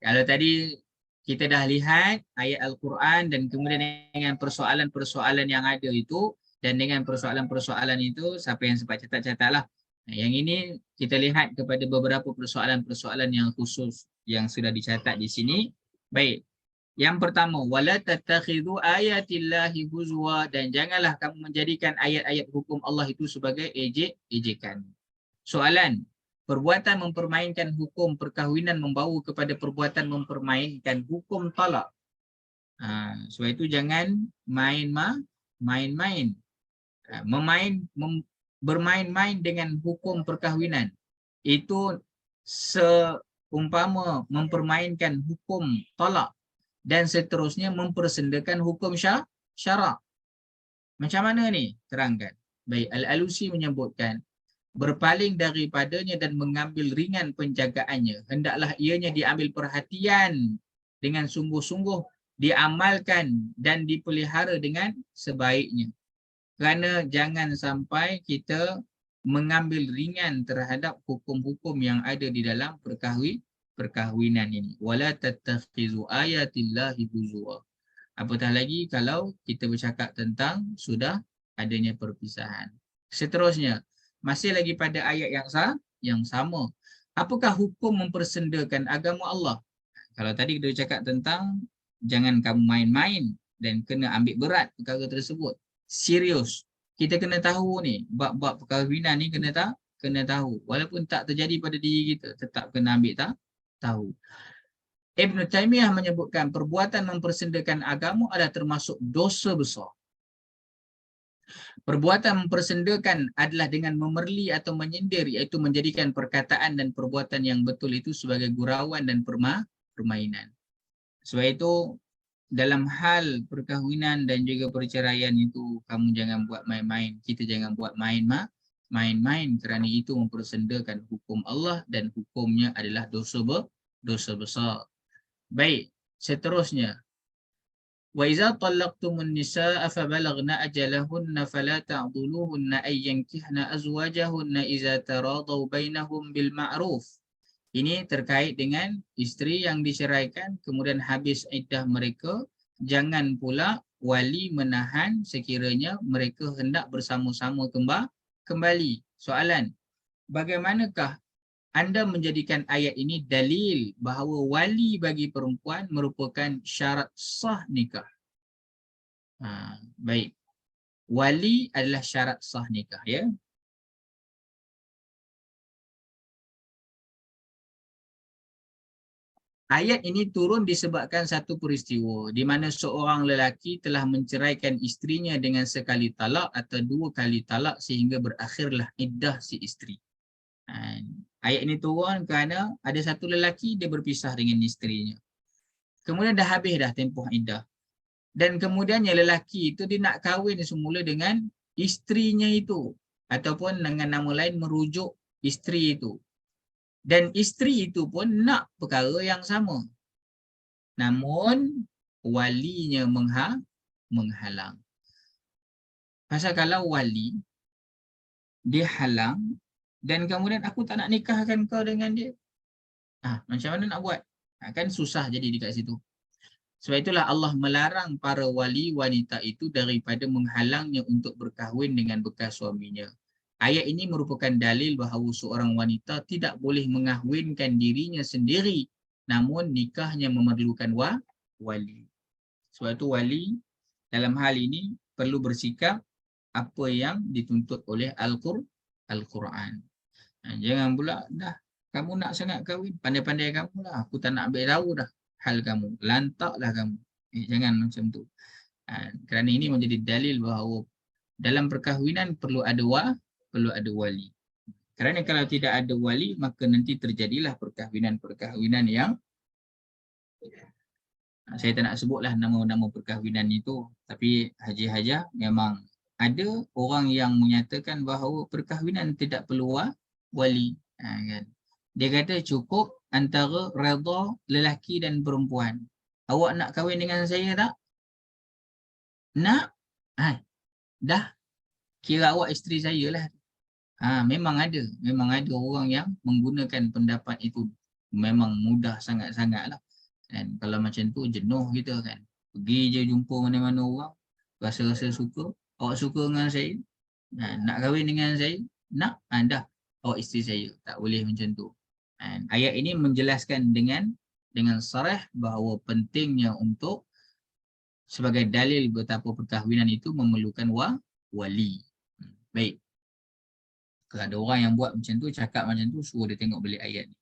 Kalau tadi kita dah lihat ayat Al-Quran dan kemudian dengan persoalan-persoalan yang ada itu, dan dengan persoalan-persoalan itu siapa yang sempat catat-catatlah. Yang ini kita lihat kepada beberapa persoalan-persoalan yang khusus yang sudah dicatat di sini. Baik. Yang pertama, wala tattakhidhu ayatillahi huzwa, dan janganlah kamu menjadikan ayat-ayat hukum Allah itu sebagai ejekan. Soalan, perbuatan mempermainkan hukum perkahwinan membawa kepada perbuatan mempermainkan hukum talak. Sebab itu jangan main-main. Bermain-main dengan hukum perkahwinan. Itu seumpama mempermainkan hukum talak dan seterusnya mempersendakan hukum syarak. Macam mana ni? Terangkan. Baik, Al-Alusi menyebutkan, berpaling daripadanya dan mengambil ringan penjagaannya. Hendaklah ianya diambil perhatian dengan sungguh-sungguh, diamalkan dan dipelihara dengan sebaiknya. Kerana jangan sampai kita mengambil ringan terhadap hukum-hukum yang ada di dalam perkahwinan ini. Wala tattakhizu ayatillahi huzwa. Apatah lagi kalau kita bercakap tentang sudah adanya perpisahan. Seterusnya, Masih lagi pada ayat yang sama. Apakah hukum mempersendakan agama Allah? Kalau tadi kita cakap tentang jangan kamu main-main dan kena ambil berat perkara tersebut. Serius. Kita kena tahu ni, bab-bab perkahwinan ni kena tahu. Walaupun tak terjadi pada diri kita, tetap kena ambil tahu. Ibn Taymiyah menyebutkan perbuatan mempersendakan agama adalah termasuk dosa besar. Perbuatan mempersendakan adalah dengan memerli atau menyindir, iaitu menjadikan perkataan dan perbuatan yang betul itu sebagai gurauan dan permainan. Sebab itu dalam hal perkahwinan dan juga perceraian itu kamu jangan buat main-main. Kita jangan buat main-main kerana itu mempersendakan hukum Allah dan hukumnya adalah dosa besar. Baik, seterusnya. وَإِذَا طَلَّقْتُمُ النِّسَاءَ فَبَلَغْنَ أَجَلَهُنَّ فَلَا تَعْضُلُوهُنَّ أَن يَنكِحْنَ أَزْوَاجَهُنَّ إِذَا تَرَاضَوْا بَيْنَهُم بِالْمَعْرُوفِ. Ini terkait dengan isteri yang diceraikan kemudian habis iddah mereka, jangan pula wali menahan sekiranya mereka hendak bersama-sama kembali. Soalan, bagaimanakah anda menjadikan ayat ini dalil bahawa wali bagi perempuan merupakan syarat sah nikah? Baik. Wali adalah syarat sah nikah, ya. Ayat ini turun disebabkan satu peristiwa di mana seorang lelaki telah menceraikan isterinya dengan sekali talak atau 2 kali talak sehingga berakhirlah iddah si isteri. Ayat ini turun kerana ada satu lelaki dia berpisah dengan isterinya. Kemudian dah habis dah tempoh iddah. Dan kemudiannya lelaki itu dia nak kahwin semula dengan isterinya itu. Ataupun dengan nama lain merujuk isteri itu. Dan isteri itu pun nak perkara yang sama. Namun walinya menghalang. Pasal kalau wali dia halang dan kemudian aku tak nak nikahkan kau dengan dia. Macam mana nak buat? Kan susah jadi dekat situ. Sebab itulah Allah melarang para wali wanita itu daripada menghalangnya untuk berkahwin dengan bekas suaminya. Ayat ini merupakan dalil bahawa seorang wanita tidak boleh mengahwinkan dirinya sendiri, namun nikahnya memerlukan wali. Sebab itu wali dalam hal ini perlu bersikap apa yang dituntut oleh Al-Quran. Jangan pula dah kamu nak sangat kahwin, pandai-pandai kamu lah, aku tak nak ambil tahu dah hal kamu, lantaklah kamu. Jangan macam tu. Kerana ini menjadi dalil bahawa dalam perkahwinan perlu ada wali. Kerana kalau tidak ada wali, maka nanti terjadilah perkahwinan yang saya tak nak sebutlah nama-nama perkahwinan itu, tapi haji-hajah memang ada orang yang menyatakan bahawa perkahwinan tidak perlu wali. Kan? Dia kata cukup antara redha lelaki dan perempuan. Awak nak kahwin dengan saya tak? Nak? Dah. Kira awak isteri saya lah. Memang ada orang yang menggunakan pendapat itu. Memang mudah sangat-sangat lah. Dan kalau macam tu jenuh kita kan. Pergi je jumpa mana-mana orang. Rasa-rasa suka. Awak suka dengan saya? Nak kahwin dengan saya? Nak? Dah. Awak isteri saya. Tak boleh macam tu. Ayat ini menjelaskan dengan sarah bahawa pentingnya untuk sebagai dalil betapa perkahwinan itu memerlukan wali. Baik. Kalau ada orang yang buat macam tu, cakap macam tu, suruh dia tengok balik ayat ni.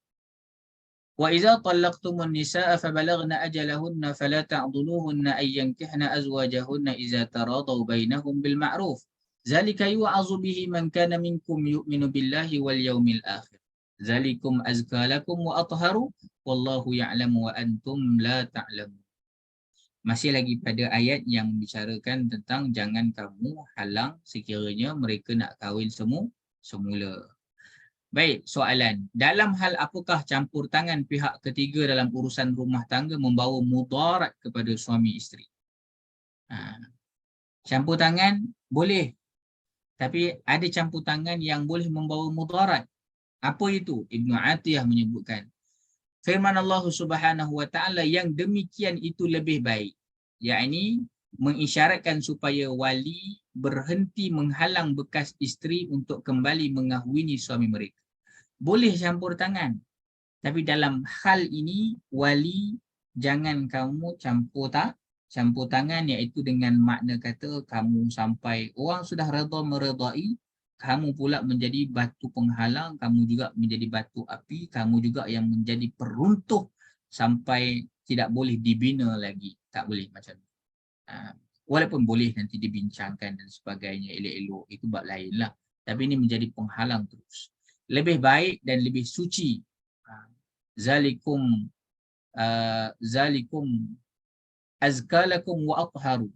وَإِذَا طَلَّقْتُمُ النِّسَاءَ فَبَلَغْنَ أَجَلَهُنَّ فَلَا تَعْضُلُوهُنَّ أَن يَنكِحْنَ أَزْوَاجَهُنَّ إِذَا تَرَاضَوْا بَيْنَهُم بِالْمَعْرُوفِ ذَلِكَ يُوعَظُ بِهِ مَنْ كَانَ مِنكُمْ يُؤْمِنُ بِاللَّهِ وَالْيَوْمِ الْآخِرِ ذَلِكُمْ أَزْكَى لَكُمْ وَأَطْهَرُ وَاللَّهُ يَعْلَمُ وَأَنْتُمْ لَا تَعْلَمُونَ. Masih lagi pada ayat yang membicarakan tentang jangan kamu halang sekiranya mereka nak kahwin semula. Baik, soalan. Dalam hal apakah campur tangan pihak ketiga dalam urusan rumah tangga membawa mudarat kepada suami isteri? Campur tangan boleh. Tapi ada campur tangan yang boleh membawa mudarat. Apa itu? Ibnu Atiyah menyebutkan. Firman Allah Subhanahu wa taala yang demikian itu lebih baik. Yakni mengisyaratkan supaya wali berhenti menghalang bekas isteri untuk kembali mengahwini suami mereka. Boleh campur tangan, tapi dalam hal ini wali jangan kamu campur tangan, iaitu dengan makna kata kamu sampai orang sudah redha meredai, kamu pula menjadi batu penghalang, kamu juga menjadi batu api, kamu juga yang menjadi peruntuh sampai tidak boleh dibina lagi. Tak boleh macam tu. Walaupun boleh nanti dibincangkan dan sebagainya elok-elok, itu bab lain lah. Tapi ini menjadi penghalang terus. Lebih baik dan lebih suci. Zalikum azkalakum wa atharu.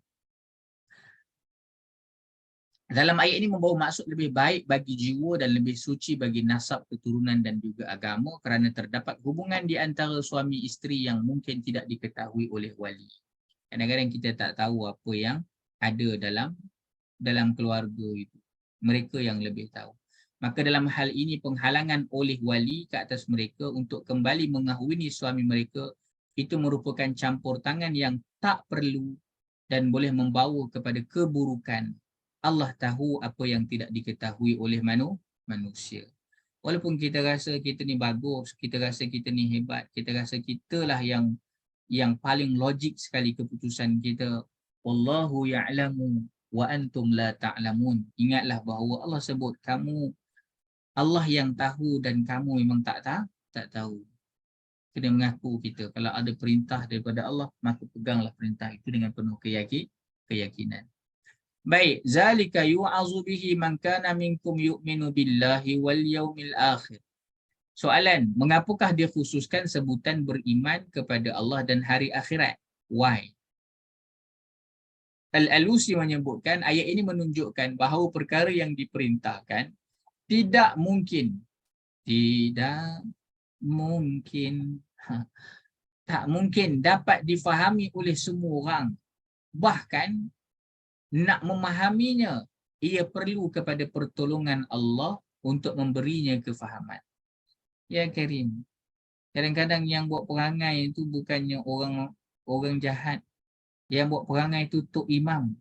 Dalam ayat ini membawa maksud lebih baik bagi jiwa dan lebih suci bagi nasab, keturunan dan juga agama, kerana terdapat hubungan di antara suami isteri yang mungkin tidak diketahui oleh wali. Kadang-kadang kita tak tahu apa yang ada dalam keluarga itu. Mereka yang lebih tahu. Maka dalam hal ini penghalangan oleh wali ke atas mereka untuk kembali mengahwini suami mereka itu merupakan campur tangan yang tak perlu dan boleh membawa kepada keburukan. Allah tahu apa yang tidak diketahui oleh manusia. Walaupun kita rasa kita ni bagus, kita rasa kita ni hebat, kita rasa kitalah yang paling logik sekali keputusan kita. Wallahu ya'lamu wa antum la ta'lamun. Ingatlah bahawa Allah sebut kamu, Allah yang tahu dan kamu memang tak tahu. Kena mengaku kita. Kalau ada perintah daripada Allah, maka peganglah perintah itu dengan penuh keyakinan. Baik, zalika yu'azu bihi man kana minkum yu'minu billahi wal yaumil akhir. Soalan, mengapakah dia khususkan sebutan beriman kepada Allah dan hari akhirat? Why? Al-Alusi menyebutkan ayat ini menunjukkan bahawa perkara yang diperintahkan tidak mungkin tak mungkin dapat difahami oleh semua orang. Bahkan nak memahaminya, ia perlu kepada pertolongan Allah untuk memberinya kefahaman. Ya Karim, kadang-kadang yang buat perangai itu bukannya orang jahat. Yang buat perangai itu Tok Imam.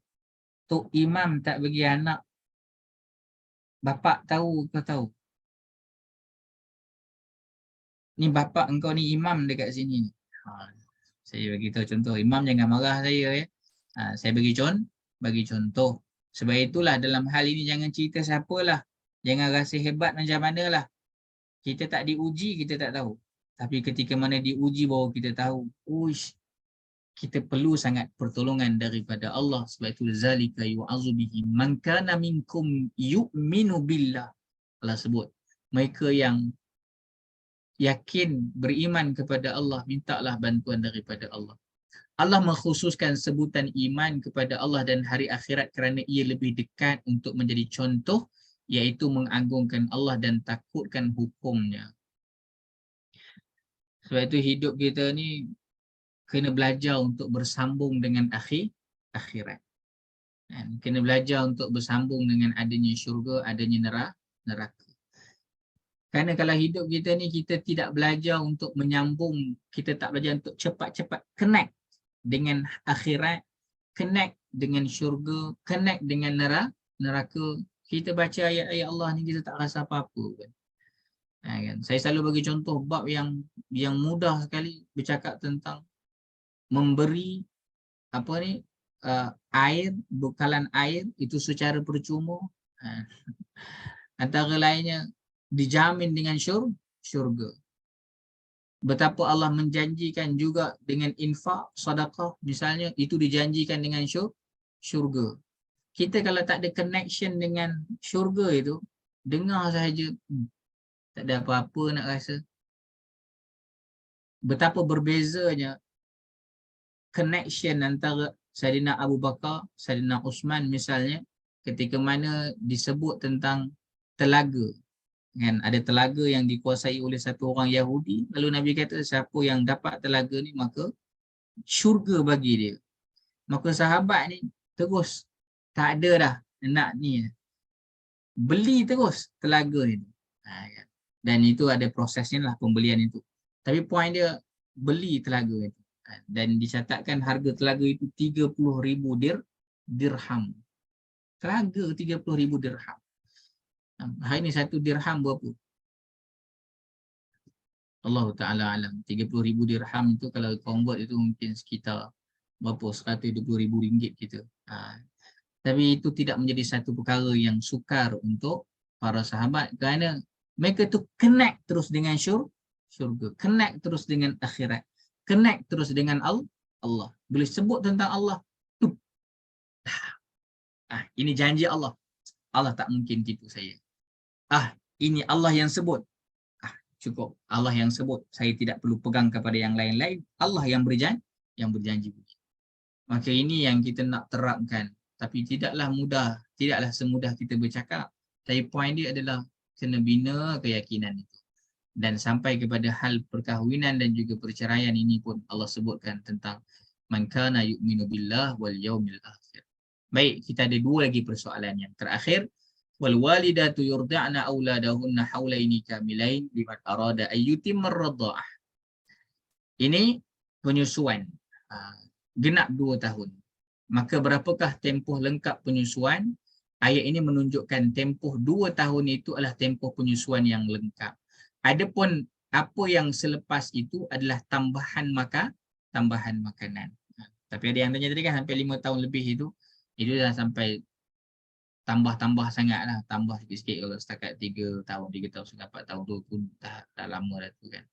Tok Imam tak bagi anak. Bapak tahu, kau tahu. Ni bapak engkau ni imam dekat sini. Saya bagi tahu contoh. Imam jangan marah saya ya. Saya bagi contoh. Sebab itulah dalam hal ini jangan cerita siapalah. Jangan rasa hebat macam mana lah. Kita tak diuji, kita tak tahu. Tapi ketika mana diuji baru kita tahu. Uish, kita perlu sangat pertolongan daripada Allah. Sebab itu zalika yu'azu bihi man kana minkum yu'minu billah. Allah sebut. Mereka yang yakin beriman kepada Allah, mintalah bantuan daripada Allah. Allah mengkhususkan sebutan iman kepada Allah dan hari akhirat kerana ia lebih dekat untuk menjadi contoh, iaitu mengagungkan Allah dan takutkan hukumnya. Sebab itu hidup kita ni kena belajar untuk bersambung dengan akhirat. Kena belajar untuk bersambung dengan adanya syurga, adanya neraka. Kerana kalau hidup kita ni kita tidak belajar untuk menyambung, kita tak belajar untuk cepat-cepat connect dengan akhirat, connect dengan syurga, connect dengan neraka. Kita baca ayat-ayat Allah ni kita tak rasa apa-apa kan. Kan? Saya selalu bagi contoh bab yang mudah sekali bercakap tentang memberi air, bekalan air itu secara percuma. Antara lainnya dijamin dengan syurga. Betapa Allah menjanjikan juga dengan infak, sedekah misalnya, itu dijanjikan dengan syurga. Kita kalau tak ada connection dengan syurga itu, dengar sahaja, tak ada apa-apa nak rasa. Betapa berbezanya connection antara Saidina Abu Bakar, Saidina Uthman misalnya, ketika mana disebut tentang telaga. Kan, ada telaga yang dikuasai oleh satu orang Yahudi, lalu Nabi kata siapa yang dapat telaga ni maka syurga bagi dia. Maka sahabat ni terus tak ada dah nak ni, beli terus telaga ni. Dan itu ada prosesnya lah pembelian itu. Tapi poin dia beli telaga itu. Dan dicatatkan harga telaga itu 30,000 dirham. Telaga 30,000 dirham. Hari ni 1 dirham berapa? Allah Ta'ala alam. 30,000 dirham itu kalau convert itu mungkin sekitar berapa? 120,000 ringgit kita. Tapi itu tidak menjadi satu perkara yang sukar untuk para sahabat kerana mereka tu connect terus dengan syurga, connect terus dengan akhirat, connect terus dengan Allah. Boleh sebut tentang Allah. Ini janji Allah. Allah tak mungkin tipu saya. Ini Allah yang sebut. Cukup. Allah yang sebut. Saya tidak perlu pegang kepada yang lain-lain. Allah yang berjanji. Maka ini yang kita nak terapkan. Tapi tidaklah mudah. Tidaklah semudah kita bercakap. Tapi poin dia adalah kena bina keyakinan itu. Dan sampai kepada hal perkahwinan dan juga perceraian ini pun Allah sebutkan tentang man kana yu'minu billah wal yaumil akhir. Baik, kita ada 2 lagi persoalan yang terakhir. Wal walidatu yurdi'na auladahunna haulaini kamilain liman arada ayyutimma ar-radha'ah. Ini penyusuan. Genap 2 tahun. Maka berapakah tempoh lengkap penyusuan? Ayat ini menunjukkan tempoh 2 tahun itu adalah tempoh penyusuan yang lengkap. Adapun apa yang selepas itu adalah tambahan makanan. Tapi ada yang tanya tadi kan sampai 5 tahun lebih itu dah sampai tambah sangatlah, tambah sikit-sikit. Kalau setakat 3 tahun, 3 tahun setengah, 4 tahun tu pun dah lama dah tu kan.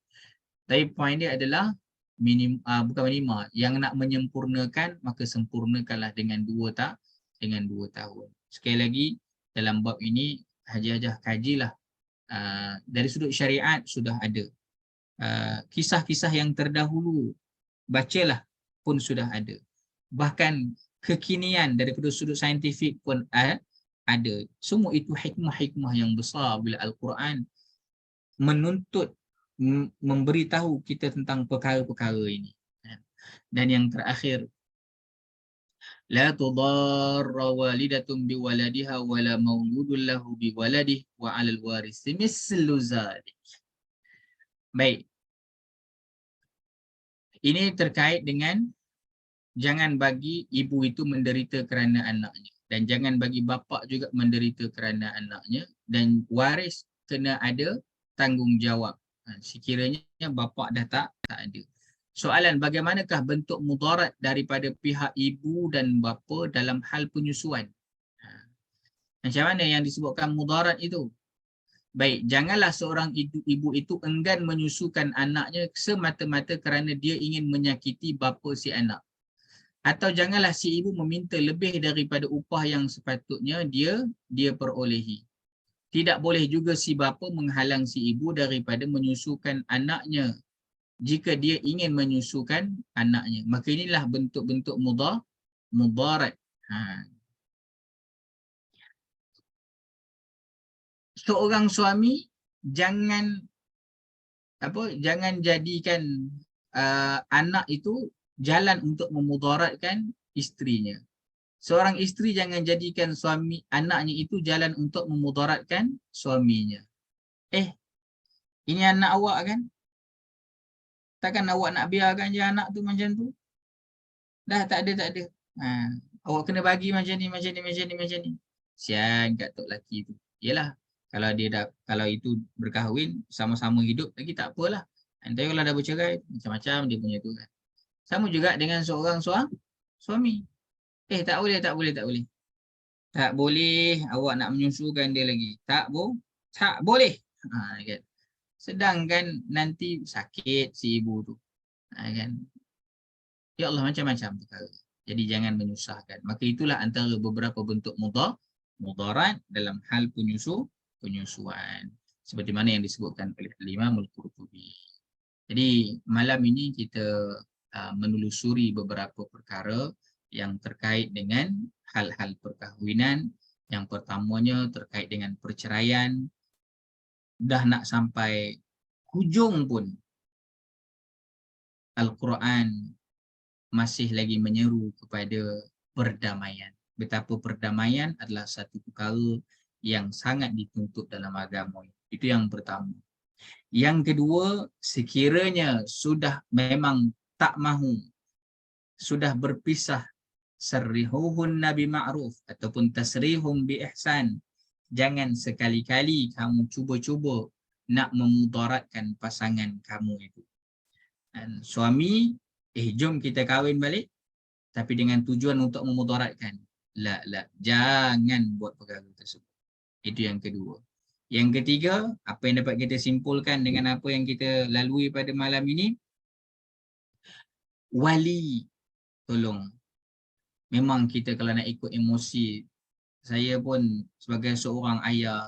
Tapi poin dia adalah bukan minima, yang nak menyempurnakan maka sempurnakanlah dengan 2 tahun. Sekali lagi dalam bab ini hajah-hajah kajilah. Dari sudut syariat sudah ada. Kisah-kisah yang terdahulu bacalah pun sudah ada. Bahkan kekinian daripada sudut saintifik pun ada. Semua itu hikmah-hikmah yang besar bila Al-Quran menuntut memberitahu kita tentang perkara-perkara ini. Dan yang terakhir, la tudarra walidatun biwaladiha wala mauludun lahu biwaladihi wa 'alal warisi mislu zalik. Baik. Ini terkait dengan jangan bagi ibu itu menderita kerana anaknya dan jangan bagi bapa juga menderita kerana anaknya, dan waris kena ada tanggungjawab sekiranya bapa dah tak ada. Soalan, bagaimanakah bentuk mudarat daripada pihak ibu dan bapa dalam hal penyusuan? Macam mana yang disebutkan mudarat itu? Baik, janganlah seorang ibu itu enggan menyusukan anaknya semata-mata kerana dia ingin menyakiti bapa si anak. Atau janganlah si ibu meminta lebih daripada upah yang sepatutnya dia perolehi. Tidak boleh juga si bapa menghalang si ibu daripada menyusukan anaknya jika dia ingin menyusukan anaknya. Maka inilah bentuk-bentuk mudarat. Seorang suami jangan jadikan anak itu jalan untuk memudaratkan isterinya. Seorang isteri jangan jadikan anaknya itu jalan untuk memudaratkan suaminya. Ini anak awak kan? Takkan awak nak biarkan je anak tu macam tu? Dah tak ada. Awak kena bagi macam ni. Sian kat tok lelaki tu. Yelah, kalau itu berkahwin, sama-sama hidup lagi tak apalah. Nanti kalau dah bercerai, macam-macam dia punya tu kan. Sama juga dengan seorang suami. Tak boleh. Tak boleh awak nak menyusukan dia lagi. Tak boleh. Kan? Sedangkan nanti sakit si ibu tu. Kan? Ya Allah, macam-macam perkara. Jadi jangan menyusahkan. Maka itulah antara beberapa bentuk mudarat dalam hal penyusuan. Seperti mana yang disebutkan oleh Imam Al-Qurtubi. Jadi malam ini kita menelusuri beberapa perkara yang terkait dengan hal-hal perkahwinan. Yang pertamanya terkait dengan perceraian. Dah nak sampai hujung pun Al-Quran masih lagi menyeru kepada perdamaian. Betapa perdamaian adalah satu perkara yang sangat dituntut dalam agama. Itu yang pertama. Yang kedua, sekiranya sudah memang tak mahu, sudah berpisah, sarrihuhunna bima'ruf ataupun tasrihum bi ihsan. Jangan sekali-kali kamu cuba-cuba nak memudaratkan pasangan kamu itu. Dan suami, jom kita kahwin balik, tapi dengan tujuan untuk memudaratkan. La, jangan buat perkara tersebut. Itu yang kedua. Yang ketiga, apa yang dapat kita simpulkan dengan apa yang kita lalui pada malam ini, wali, tolong. Memang kita kalau nak ikut emosi, saya pun sebagai seorang ayah,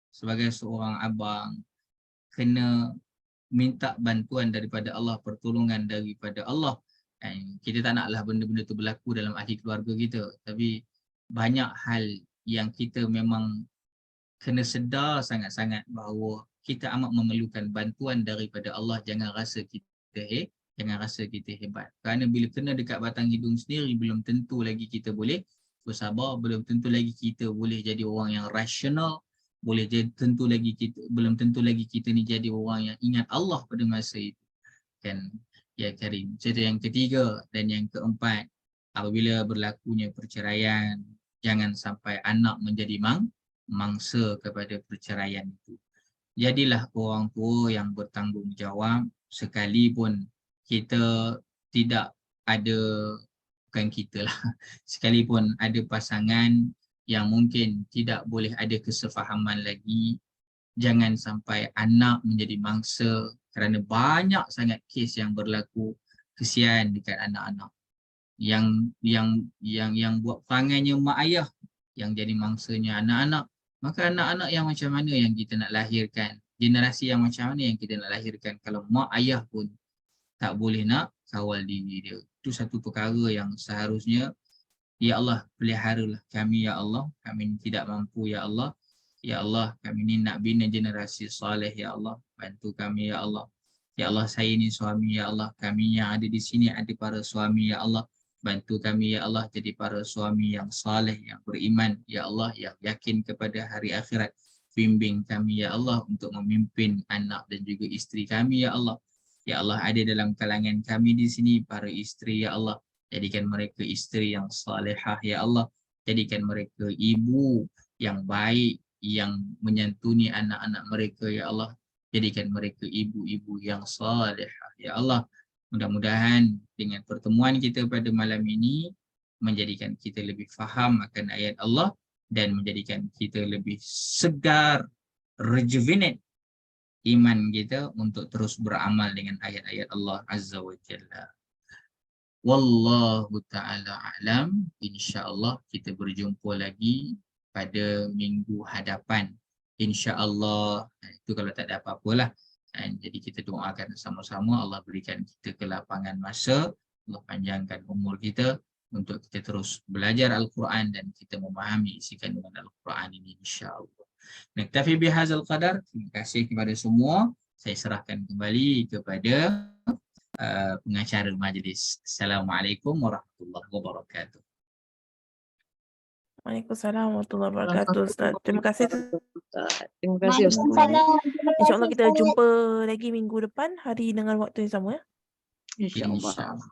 sebagai seorang abang, kena minta bantuan daripada Allah, pertolongan daripada Allah. Dan kita tak naklah benda-benda tu berlaku dalam ahli keluarga kita. Tapi banyak hal yang kita memang kena sedar sangat-sangat bahawa kita amat memerlukan bantuan daripada Allah. Jangan rasa kita hebat. Kerana bila kena dekat batang hidung sendiri, belum tentu lagi kita boleh bersabar, belum tentu lagi kita boleh jadi orang yang rasional, belum tentu lagi kita ni jadi orang yang ingat Allah pada masa itu. Kan, ya Karim. Cerita yang ketiga dan yang keempat, apabila berlakunya perceraian, jangan sampai anak menjadi mangsa kepada perceraian itu. Jadilah orang tua yang bertanggungjawab, sekalipun kita tidak ada, bukan kita lah, sekalipun ada pasangan yang mungkin tidak boleh ada kesefahaman lagi, jangan sampai anak menjadi mangsa, kerana banyak sangat kes yang berlaku. Kesian dekat anak-anak yang buat perangainya mak ayah yang jadi mangsanya anak-anak. Maka anak-anak yang macam mana yang kita nak lahirkan? Generasi yang macam mana yang kita nak lahirkan kalau mak ayah pun tak boleh nak kawal diri dia? Itu satu perkara yang seharusnya, ya Allah, peliharalah kami ya Allah, kami tidak mampu ya Allah. Ya Allah, kami ni nak bina generasi saleh ya Allah, bantu kami ya Allah. Ya Allah, saya ni suami ya Allah, kami yang ada di sini ada para suami ya Allah, bantu kami ya Allah jadi para suami yang saleh, yang beriman ya Allah, yang yakin kepada hari akhirat. Bimbing kami ya Allah untuk memimpin anak dan juga isteri kami ya Allah. Ya Allah, ada dalam kalangan kami di sini para isteri ya Allah, jadikan mereka isteri yang salihah ya Allah, jadikan mereka ibu yang baik, yang menyantuni anak-anak mereka ya Allah, jadikan mereka ibu-ibu yang salihah ya Allah. Mudah-mudahan dengan pertemuan kita pada malam ini menjadikan kita lebih faham akan ayat Allah dan menjadikan kita lebih segar, rejuvenate iman kita untuk terus beramal dengan ayat-ayat Allah Azza wa Jalla. Wallahu ta'ala a'lam. InsyaAllah kita berjumpa lagi pada minggu hadapan. InsyaAllah. Itu kalau tak ada apa-apalah. Jadi kita doakan sama-sama Allah berikan kita kelapangan masa, Allah panjangkan umur kita untuk kita terus belajar Al-Quran dan kita memahami isi kandungan Al-Quran ini insyaAllah. Naktafi bihazal qadar. Terima kasih kepada semua. Saya serahkan kembali kepada pengacara majlis. Assalamualaikum warahmatullahi wabarakatuh. Waalaikumsalam warahmatullahi wabarakatuh, Ustaz. Terima kasih. Terima kasih Ustaz. InsyaAllah kita jumpa lagi minggu depan, hari dengan waktu yang sama. Ya. InsyaAllah. InsyaAllah.